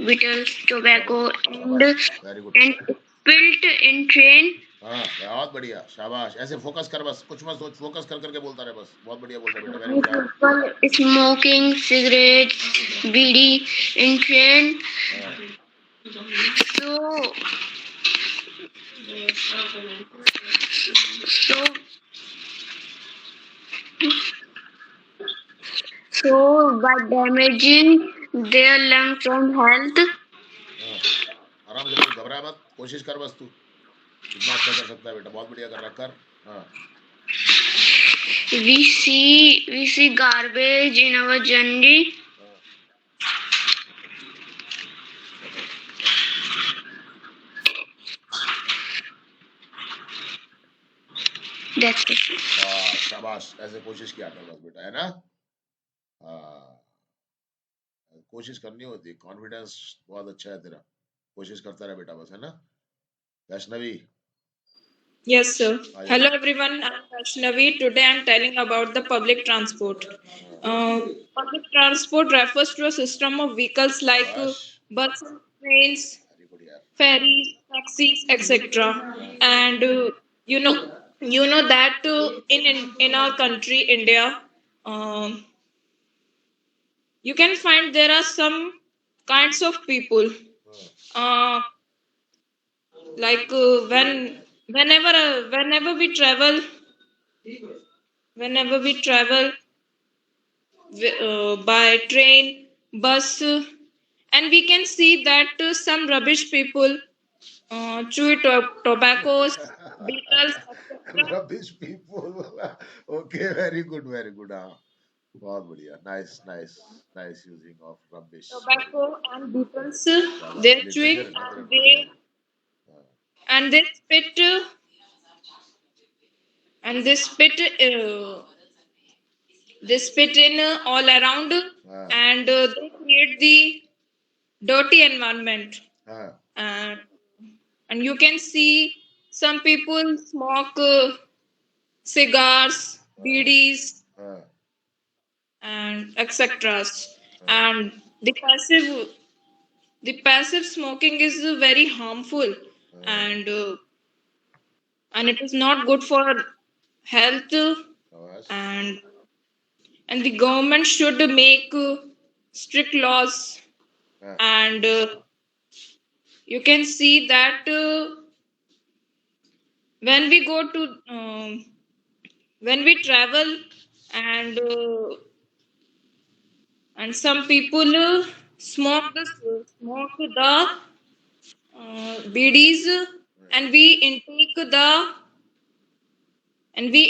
Beatles tobacco Very good. and spilled in train. हाँ, बहुत बढ़िया, शाबाश. ऐसे फोकस कर, बस कुछ मत सोच, फोकस कर करके बोलता रहे बस. बहुत बढ़िया बोलता बेटा. Very good. People smoking cigarettes, bidi in train. So by damaging their lungs and health. आराम से बोल, घबरा मत, कोशिश कर बस तू. कितना अच्छा कर सकता है बेटा, बहुत बढ़िया कर रहा. कर. हाँ. We see garbage in our journey. That's it. शाबाश. ऐसे कोशिश किया कर बस बेटा, है ना? हाँ, कोशिश करनी होती है. कॉन्फिडेंस बहुत अच्छा है तेरा. कोशिश करता रहे बेटा बस, है ना? Vaishnavi. Yes, sir. Hello, everyone. I'm Vaishnavi. Today I'm telling about the public transport. Public transport refers to a system of vehicles like buses, trains, ferries, taxis, etc. And you know that in our country, India, um, you can find there are some kinds of people. Uh, like whenever we travel, whenever we travel by train, bus, and we can see that some rubbish people chew tobaccos, beetles, etc. Rubbish people. Okay, very good, very good. बहुत बढ़िया. Nice, nice, nice using of rubbish. Very Tobacco good. and beetles, शाबाश. they're chewing Literature है ना तेरे and पास यार. हाँ. they spit and they spit in all around, हाँ. and they create the dirty environment. हाँ. And you can see some people smoke cigars, BDs, हाँ. and etc. हाँ. And the passive smoking is very harmful, हाँ. and it is not good for health, शाबाश. and the government should make strict laws, हाँ. and you can see that when we go to when we travel, and some people smoke the BDs, and we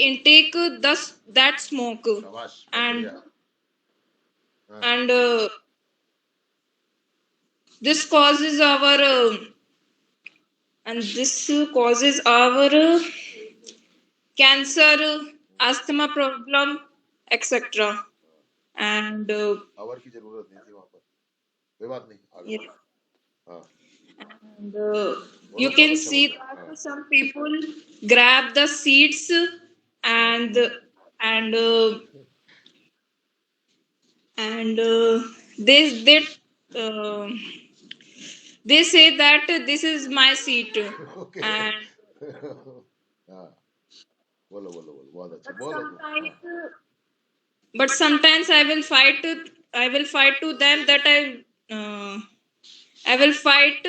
intake that smoke, शाबाश. बहुत and बढ़िया. हाँ. and this causes our cancer, asthma problem, etc. And hour की जरूरत नहीं थी वहाँ पर. कोई बात नहीं. आगे yeah, बढ़ो. हाँ. and बोलो you बहुत can अच्छा see बोल रहे. हाँ. that some people grab the seats, and and uh, and uh, they say that this is my seat, Okay. and हाँ. बोलो बोलो बोलो. बहुत अच्छा. but बोलो तुम. sometimes हाँ. but sometimes I will fight to them that I will fight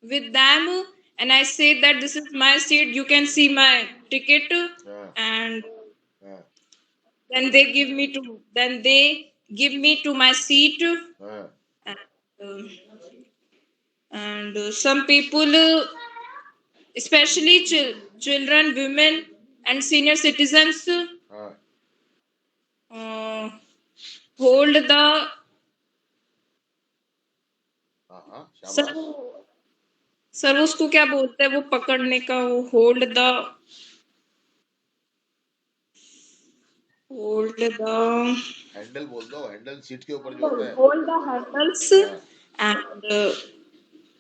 with them, and I say that this is my seat, you can see my ticket, हाँ. and हाँ. then they give me to my seat, हाँ. and, some people, especially children, women, and senior citizens, हाँ. uh, hold the हाँ. हाँ. Sir शाबाश. Sir उसको क्या बोलते हैं, वो पकड़ने का, वो होल्ड द हैंडल बोल दो. हैंडल सीट के ऊपर जो होता है. hold the handles, हाँ. and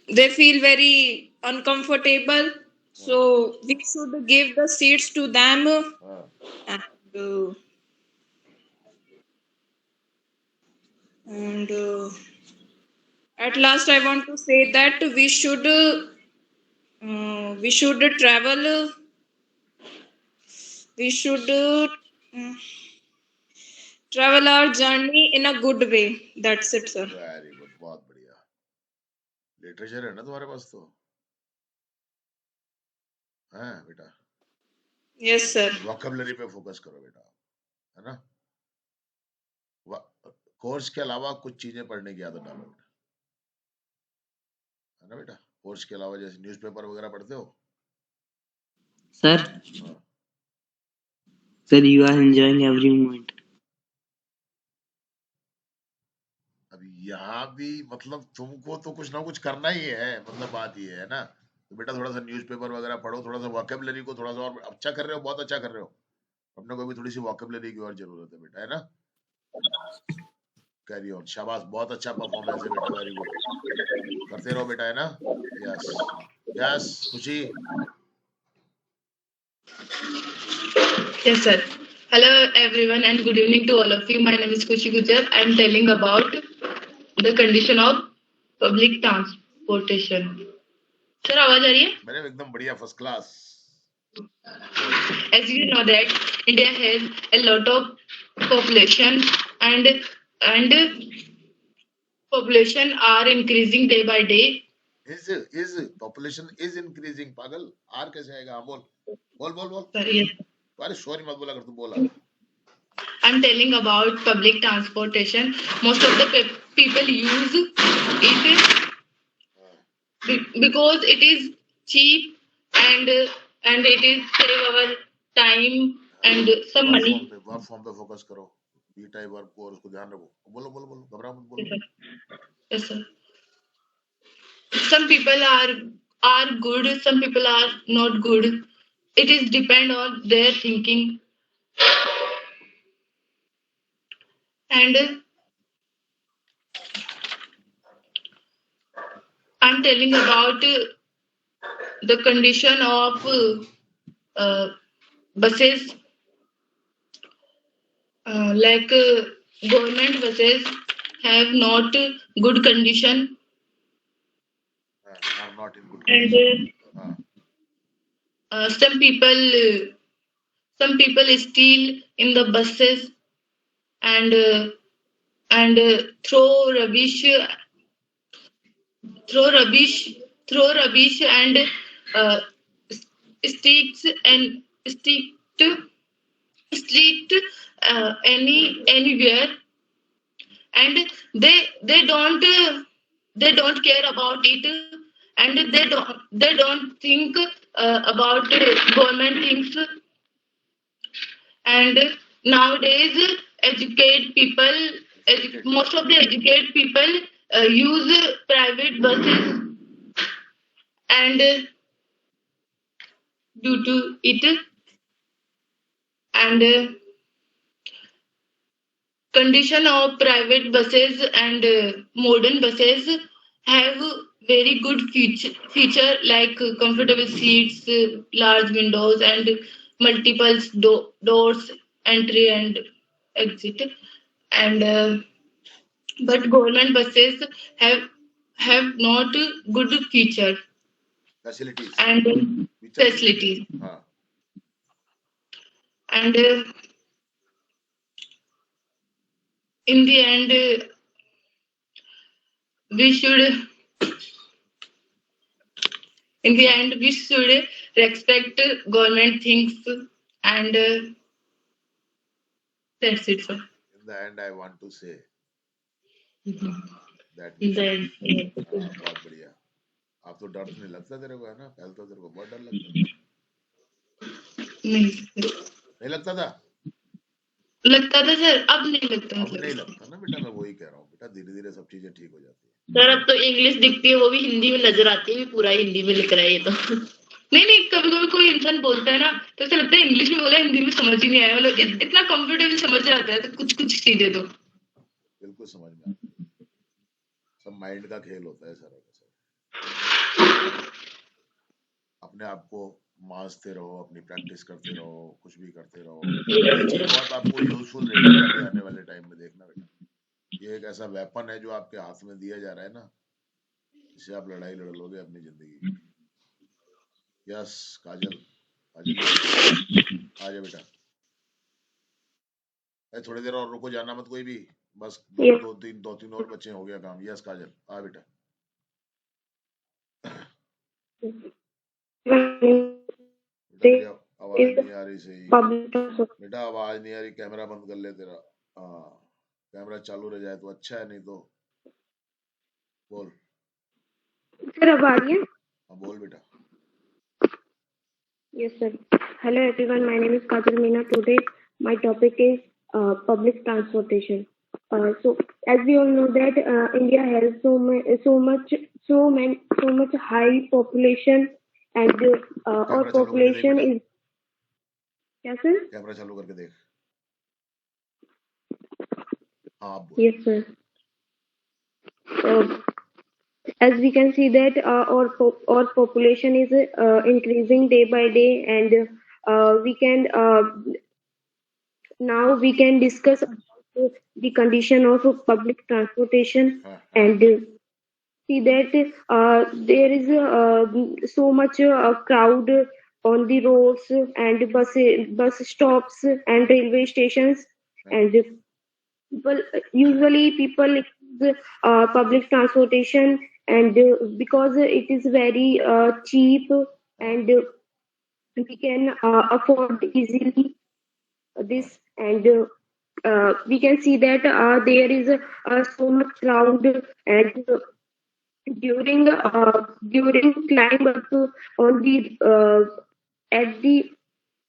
they feel very uncomfortable, so we should give the seats to them, हाँ. and at last I want to say that we should travel, we should travel our journey in a good way. That's it, sir. Very good. बहुत बढ़िया. Literature है ना तुम्हारे पास तो. हाँ बेटा. Yes, sir. Vocabulary पे फोकस करो बेटा. है ना. कोर्स के अलावा कुछ चीजें पढ़ने की आदत डालो बेटा. है ना बेटा. कोर्स के अलावा जैसे न्यूज़पेपर वगैरह पढ़ते हो. Sir, हाँ. sir, you are enjoying every moment. अब यहाँ भी मतलब तुमको तो कुछ ना कुछ करना ही है. मतलब बात ये है ना. तो बेटा थोड़ा सा न्यूज़पेपर वगैरह पढ़ो. थोड़ा सा वोकैबुलरी को थोड़ा सा और अच्छा कर रहे हो. बहुत अच्छा कर रहे हो. अपने को भी थोड़ी सी वोकैबुलरी की और जरूरत है बेटा. है ना. Carry on. शाबाश. बहुत अच्छा परफॉर्मेंस है बेटा. Very good. करते रहो बेटा. है ना. Yes yes. खुशी. Yes, sir. Hello, everyone, and good evening to all of you. My name is Kushi Gujar. I am telling about the condition of public transportation. Sir आवाज आ रही है? मेरे एकदम बढ़िया first class. As you know that India has a lot of population and population are increasing day by day. Is population is increasing. पागल are कैसे आएगा? हाँ बोल बोल बोल बोल. Sorry, yes. अरे सॉरी मत बोला कर, तू बोला. I'm telling about public transportation. Most of the people use it because it is cheap and it is save our time and some money. Verb form पे फोकस करो. बी टाइप वर्ब को और उसको ध्यान रखो. बोलो बोलो बोलो, घबरा मत बोलो. Yes, sir. Some people are good, some people are not good. It is depend on their thinking. And I'm telling about the condition of buses, like government buses have not good condition. Are not in good And condition. some people steal in the buses and throw rubbish and sticks and street anywhere, and they don't care about it, and they don't think about government things. And nowadays most of the educated people use private buses, and due to it, and condition of private buses and modern buses have very good feature like comfortable seats, large windows, and multiple doors, entry and exit. And but government buses have not good feature facilities and facilities. And in the end, we should respect government things, and that's it, sir. In the end, I want to say that बहुत बढ़िया. अब तो डर नहीं लगता तेरे को, है ना? पहले तो तेरे को बहुत डर लगता था. नहीं लगता था? लगता था सर, अब नहीं लगता. अब नहीं लगता ना बेटा, मैं वही कह रहा हूँ बेटा, धीरे धीरे सब चीजें ठीक हो जाती है. सर अब तो इंग्लिश दिखती है, वो भी हिंदी में नजर आती है, पूरा हिंदी में लिख रहा है ये तो. नहीं, कभी कभी कोई इंसान बोलता है ना तो ऐसा लगता है इंग्लिश में बोला, हिंदी में समझ ही नहीं आया. मतलब इतना कंफर्टेबल समझ आता है तो कुछ चीजें तो बिल्कुल समझ में आती है. सब माइंड का खेल होता है सारा का सारा. अपने आप को मांसते रहो, अपनी प्रैक्टिस करते रहो, कुछ भी करते रहो. ये चीज बहुत आपको यूजफुल रहेगी आने वाले टाइम में. देखना बेटा, ये एक ऐसा वेपन है जो आपके हाथ में दिया जा रहा है ना, इससे आप लड़ाई लड़ लोगे अपनी जिंदगी की. यस काजल, आ जा बेटा. थोड़ी देर और रुको, जाना मत कोई भी. बस दो तीन और बच्चे, हो गया काम. यस काजल, आ बेटा. आवाज नहीं आ रही सही बेटा, आवाज नहीं आ रही. कैमरा बंद कर ले तेरा. हाँ, कैमरा चालू रह जाए तो अच्छा है, नहीं तो बोल. सर अब आ रही है? हाँ बोल बेटा. Yes, sir. Hello everyone. My name is Kajal Meena. Today my topic is public transportation. So as we all know that India has so much high population, and our population is. क्या sir? Camera चालू करके देख. हाँ. Yes, sir. As we can see that our population is increasing day by day, and now we can discuss the condition of public transportation. And see that there is so much crowd on the roads and bus stops and railway stations, and people use public transportation, and because it is very cheap, and we can afford easily this, and we can see that there is so much crowd, and during climb up on the at the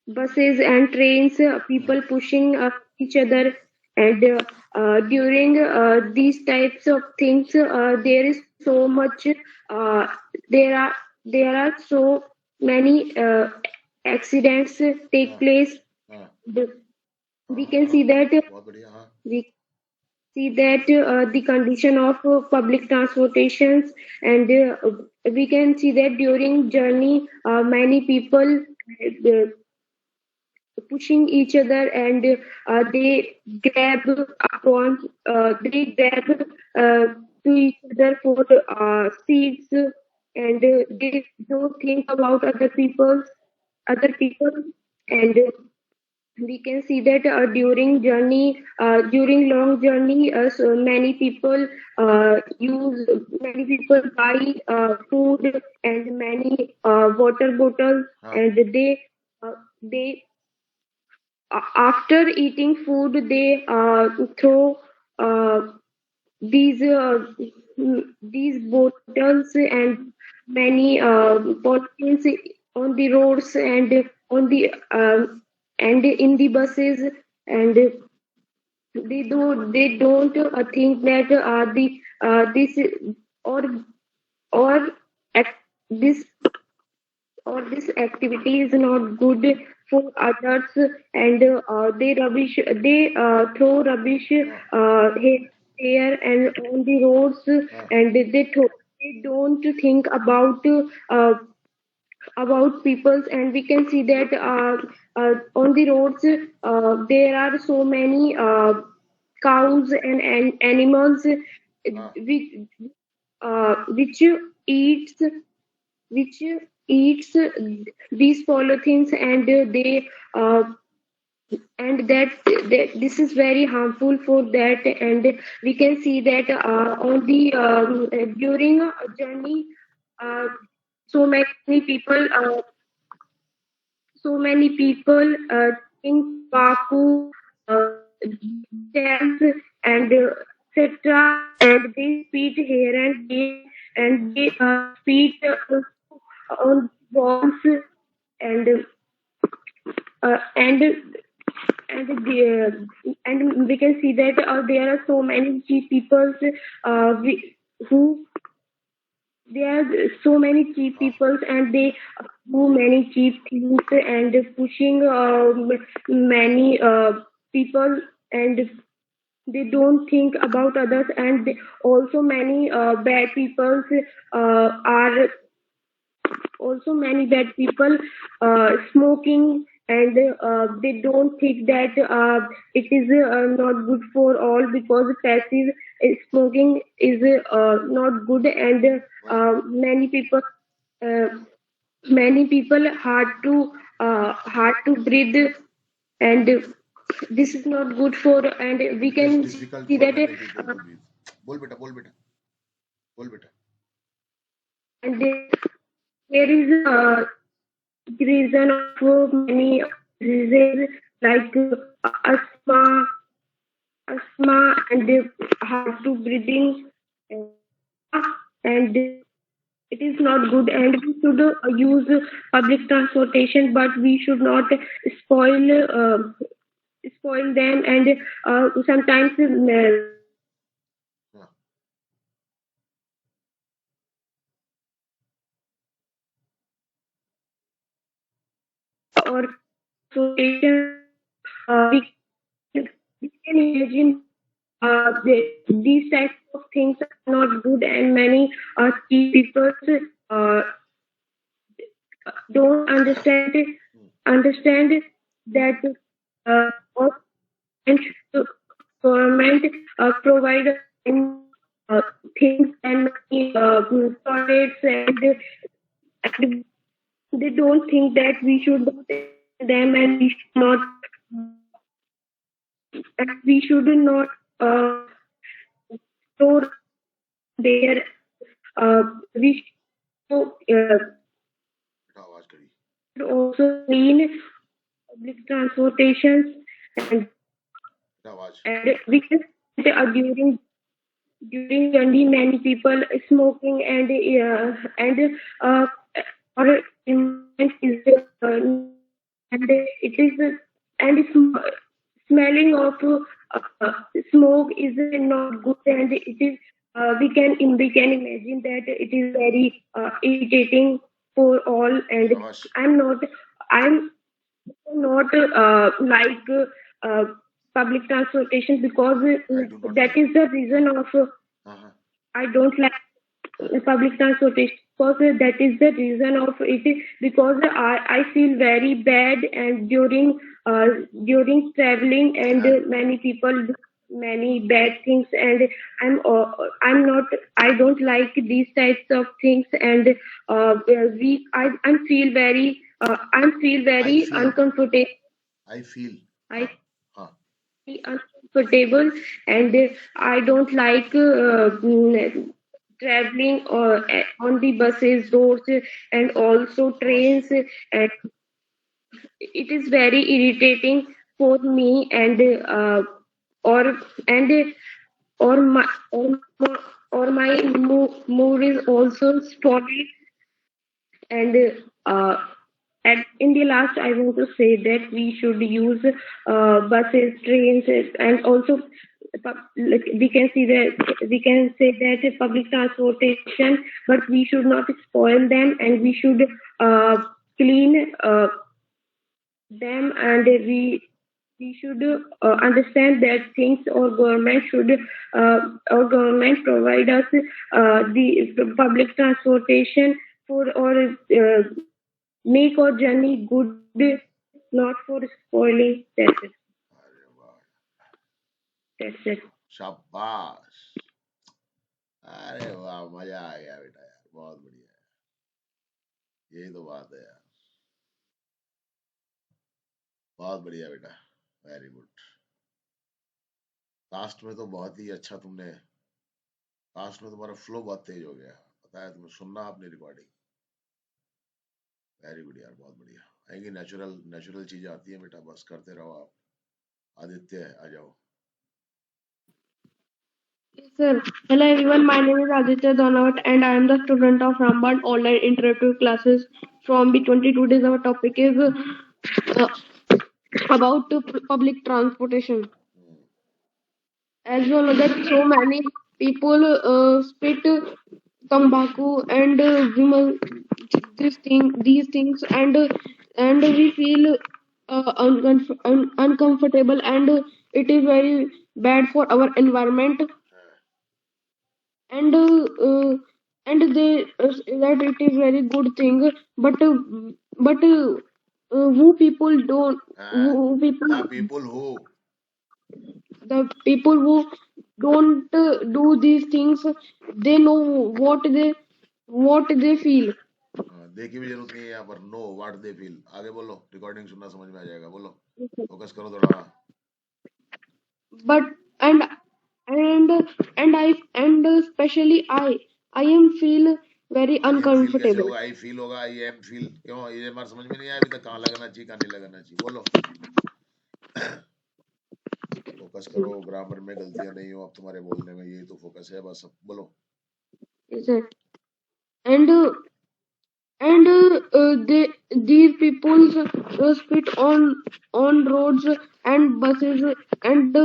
buses and trains, people pushing each other, and during these types of things, there is so much there are so many accidents take place. The- we can see that बहुत बढ़िया हाँ we see that the condition of public transportations, and we can see that during journey many people uh, pushing each other, and they grab upon they grab to each other for seats, and they don't think about other people, and we can see that during long journey, so many people buy food and many water bottles, हाँ and they after eating food, they throw uh, these uh, these bottles and many polythenes on the roads, and on the and in the buses, and they don't think that the this or or this this activity is not good for others, and they throw rubbish here and on the roads, हाँ and they don't think about peoples, and we can see that on the roads there are so many cows and animals हाँ which eats which eats these polythenes, and they and that this is very harmful for that, and we can see that on the during a journey, uh, so many people think tobacco, uh, jams, and etc., and they spit here and there, and they spit on walls, and uh, and and we can see that there are so many cheap people who there are so many cheap हाँ people, and they do many cheap things, and pushing many people, and they don't think about others, and also many bad people are also many bad people smoking, and they don't think that it is not good for all, because passive smoking is not good, and uh, many people hard to breathe, and this is not good for, and we it is can difficult see for that many people to breathe बोल बेटा बोल बेटा and there is a reason of many diseases like asthma and hard to breathing, and it is not good, and we should use public transportation, but we should not spoil spoil them, and sometimes हाँ or transportation, we can imagine these types of things are not good, and many cheap people uh, don't understand that uh, government provide things and many toilets, and they don't think that we should not enjoy them, and we should not store there. We should बेटा आवाज करी also clean public transportations, and बेटा आवाज we can see during journey many people smoking and or environment is and it is and smelling of smoke is not good, and it is we can imagine that it is very irritating for all, and शाबाश I'm not like public transportation because I do not that like is the reason of हाँ हाँ I don't like public transportation because that is the reason of it, because I feel very bad and during traveling, and हाँ many people do many bad things, and I'm not I don't like these types of things, and we I feel I very feel uncomfortable. I feel I हाँ हाँ feel uncomfortable, and I don't like traveling on the buses, roads, and also शाबाश trains, and it is very irritating for me, and or and or my mood is also spoiled, and uh, in the last, I want to say that we should use buses, trains, and also like we can say that public transportation, but we should not spoil them, and we should clean them, and we should understand that things or government provide us the public transportation for or make our journey good, not for spoiling. अरे वाह That's it. शाबाश अरे वाह मजा आ गया बेटा यार बहुत बढ़िया यही तो बात है यार बहुत बढ़िया बेटा वेरी गुड लास्ट में तो बहुत ही अच्छा तुमने लास्ट में तुम्हारा फ्लो बहुत तेज हो गया पता है तुम्हें सुनना अपनी रिकॉर्डिंग वेरी गुड यार बहुत बढ़िया आएंगी नेचुरल नेचुरल चीजें आती है बेटा बस करते रहो आप आदित्य आ जाओ Sir, hello everyone. My name is Aditya Donawat, and I am the student of Ramban Online Interactive Classes from B22 days. Our topic is about public transportation. As you all know that so many people spit tobacco and vimal, these things, and we feel uncomfortable, and it is very bad for our environment, and they that it is very good thing, but who people don't who people the people who the people who don't do these things, they know what they feel. देखी भी जरूरत नहीं है यहाँ पर know what they feel आगे बोलो recording सुनना समझ में आ जाएगा बोलो फोकस करो थोड़ा But and and especially I am feel very I am feel कैसे uncomfortable. होगा आई फील होगा आई एम फील क्यों ये हमारे समझ में नहीं आया अभी तक कहाँ लगाना चाहिए कहाँ नहीं लगाना चाहिए बोलो फोकस करो ग्रामर में गलतियां नहीं हो अब तुम्हारे बोलने में यही तो फोकस है बस अब बोलो Is it? And these people spit on roads and buses and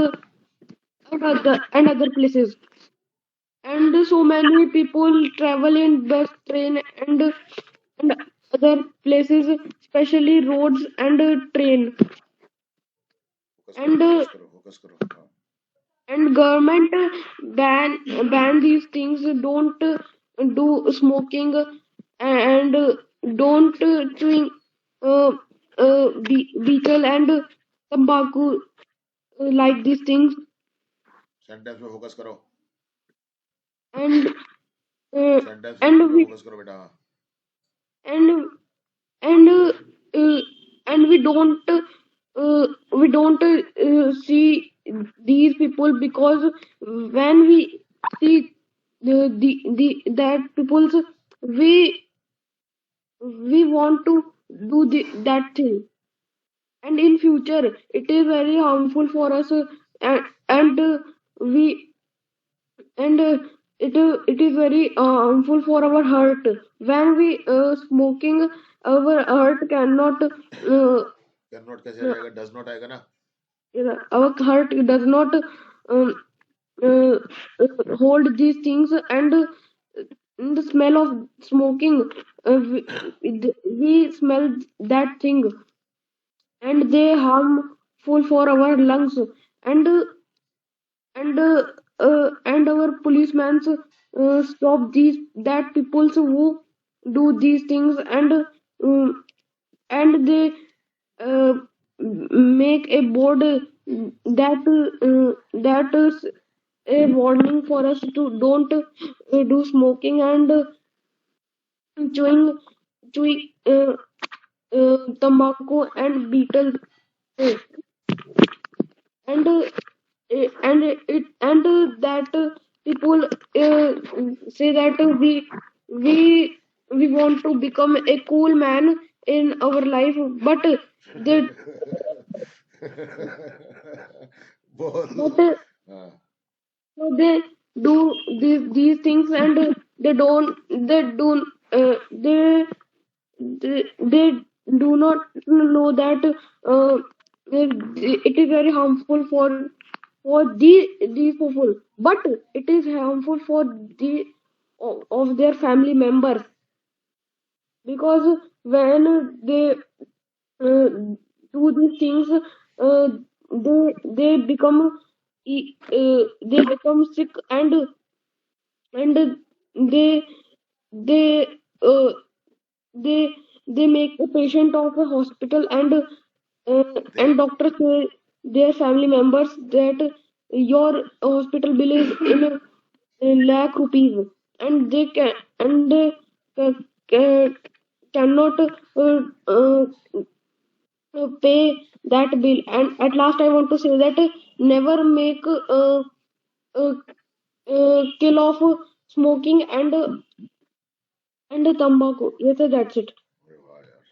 other places, and so many people travel in bus, train, and other places, especially roads and train, and focus करो हाँ and government ban these things, don't do smoking, and don't chewing vehicle and tobacco, like these things. Sentence में focus करो and sentence and पे we focus करो बेटा. हाँ. and and and we don't see these people, because when we see the that people's, we we want to do that thing, and in future it is very harmful for us, and we and it is very harmful for our heart. When we smoking, our heart cannot can not कैसे आ जाएगा? Does not आएगा ना. our heart does not um, uh, hold these things, and the smell of smoking, we smell that thing, and they harmful for our lungs, and and our policemen stop these that people who do these things, and they uh, make a board that is a warning for us to don't do smoking and chewing chewing tobacco and betel, uh, and that people say that we we want to become a cool man in our life, but they बोल. but हाँ. so they do these things, and they don't they do they do not know that it is very harmful for these people, but it is harmful for the of their family members, because when they do these things, uh, they become they become sick, and they they uh, they they make a patient of a hospital, They and doctors say their family members that your hospital bill is in a lakh rupees, and they can and they ca- cannot pay that bill, and at last I want to say that never make uh, kill of smoking and tobacco. Yes sir, that's it. अरे वाह यार,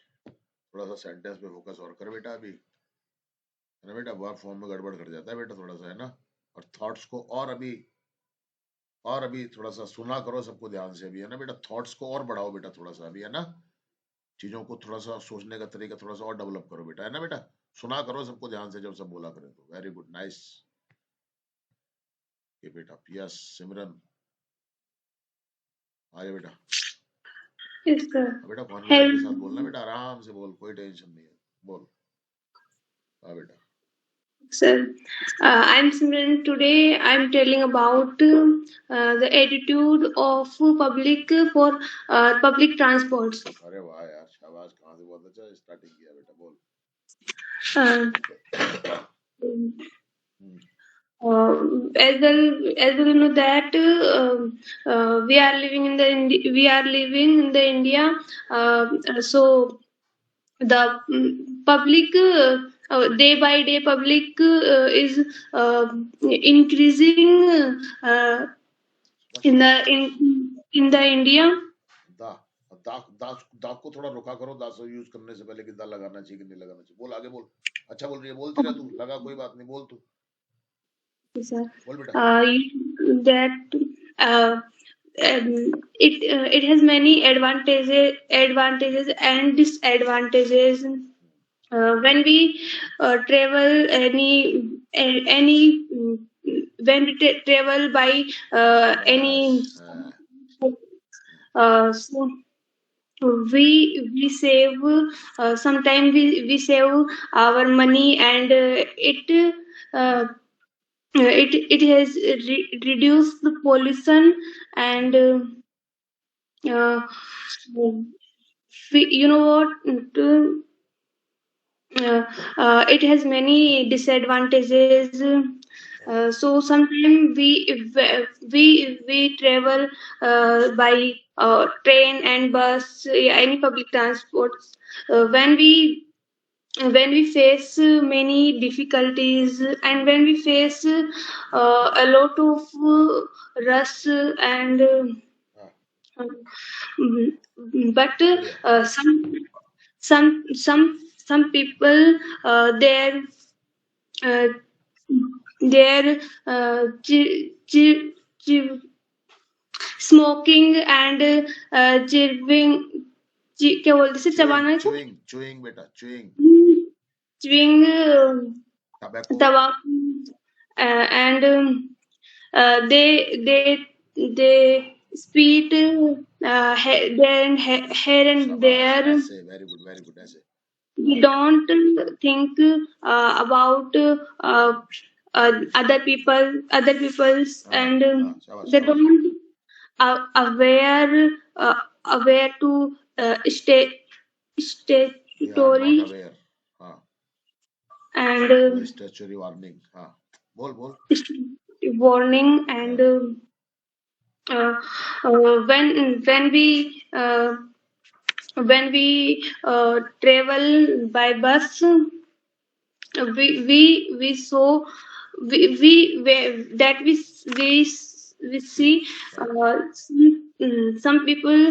थोड़ा सा sentence पे focus और कर बेटा. अभी है ना बेटा, वर्ब फॉर्म में गड़बड़ कर जाता है बेटा थोड़ा सा, है ना. और थॉट्स को और अभी थोड़ा सा सुना करो सबको ध्यान से अभी, है ना बेटा. थॉट्स को और बढ़ाओ बेटा थोड़ा सा अभी, है ना. चीजों को थोड़ा सा सोचने का तरीका थोड़ा सा और डेवलप करो बेटा, है ना बेटा. सुना करो सबको ध्यान से जब सब बोला करें तो. Very good, nice. ये बेटा यस. सिमरन आ जा बेटा. Yes, sir. बेटा कॉन्फिडेंस के Hello, साथ बोलना बेटा, आराम से बोल, कोई टेंशन नहीं है. बोल. हाँ बेटा. sir. I'm Simran. Today I'm telling about the attitude of public for public transports. अरे वाह यार, शाबाश. कहाँ से बहुत अच्छा स्टार्टिंग किया बेटा. बोल. Uh, as well you know that we are living in the India, so the public day by day public is increasing in the India. दा दा दा दा को थोड़ा रोका करो. दा से यूज करने से पहले कि दा लगाना चाहिए कि नहीं लगाना चाहिए. बोल, आगे बोल. अच्छा बोल रही है, बोलती रह तू. लगा कोई बात नहीं, बोल तू. Sir, बोल बेटा. that it has many advantages and disadvantages. When we travel any when we travel by any बस. so we save sometimes we save our money, and it has reduced the pollution, and uh, you know what, it has many disadvantages. So sometimes we travel by train and bus, any public transport. When we face many difficulties, and when we face a lot of rush and but बढ़िया some people uh, they're smoking and chirping क्या बोलते से chewing चबाना है chewing chewing beta chewing chewing tobacco tobacco and they speed here and shabash there. ऐसे very good ऐसे We don't think about other people's, हाँ and हाँ शाबाश they शाबाश don't aware to stay yeah not statutory aware हाँ and the statutory warning हाँ बोल बोल warning, and हाँ when we travel by bus, we saw that we see see right some people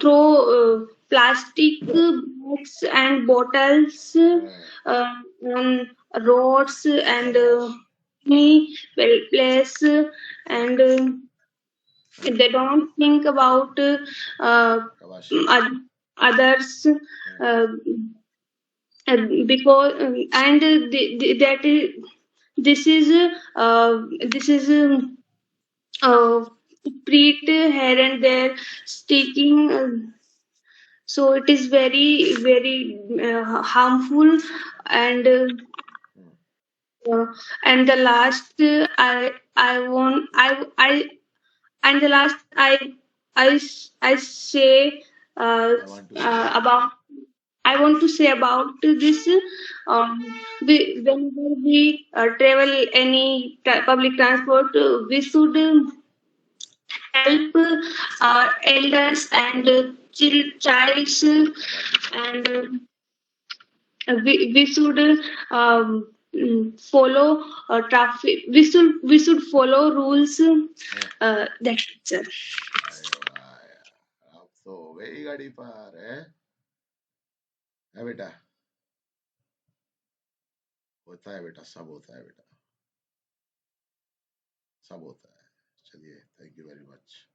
throw plastic bags and bottles uh, on roads and shabash any place, and they don't think about shabash others, हाँ uh, because and that is this is uh, treat here and there sticking, so it is very harmful, and uh, and the last I want I and the last I say I want to say about I want to say about this. Whenever we travel any public transport, we should help our elders and childs, and we should follow traffic. We should follow rules. That's it, sir. अरे वाह यार आप तो वही गाड़ी पर है बेटा होता है बेटा सब होता है बेटा सब होता है चलिए थैंक यू वेरी मच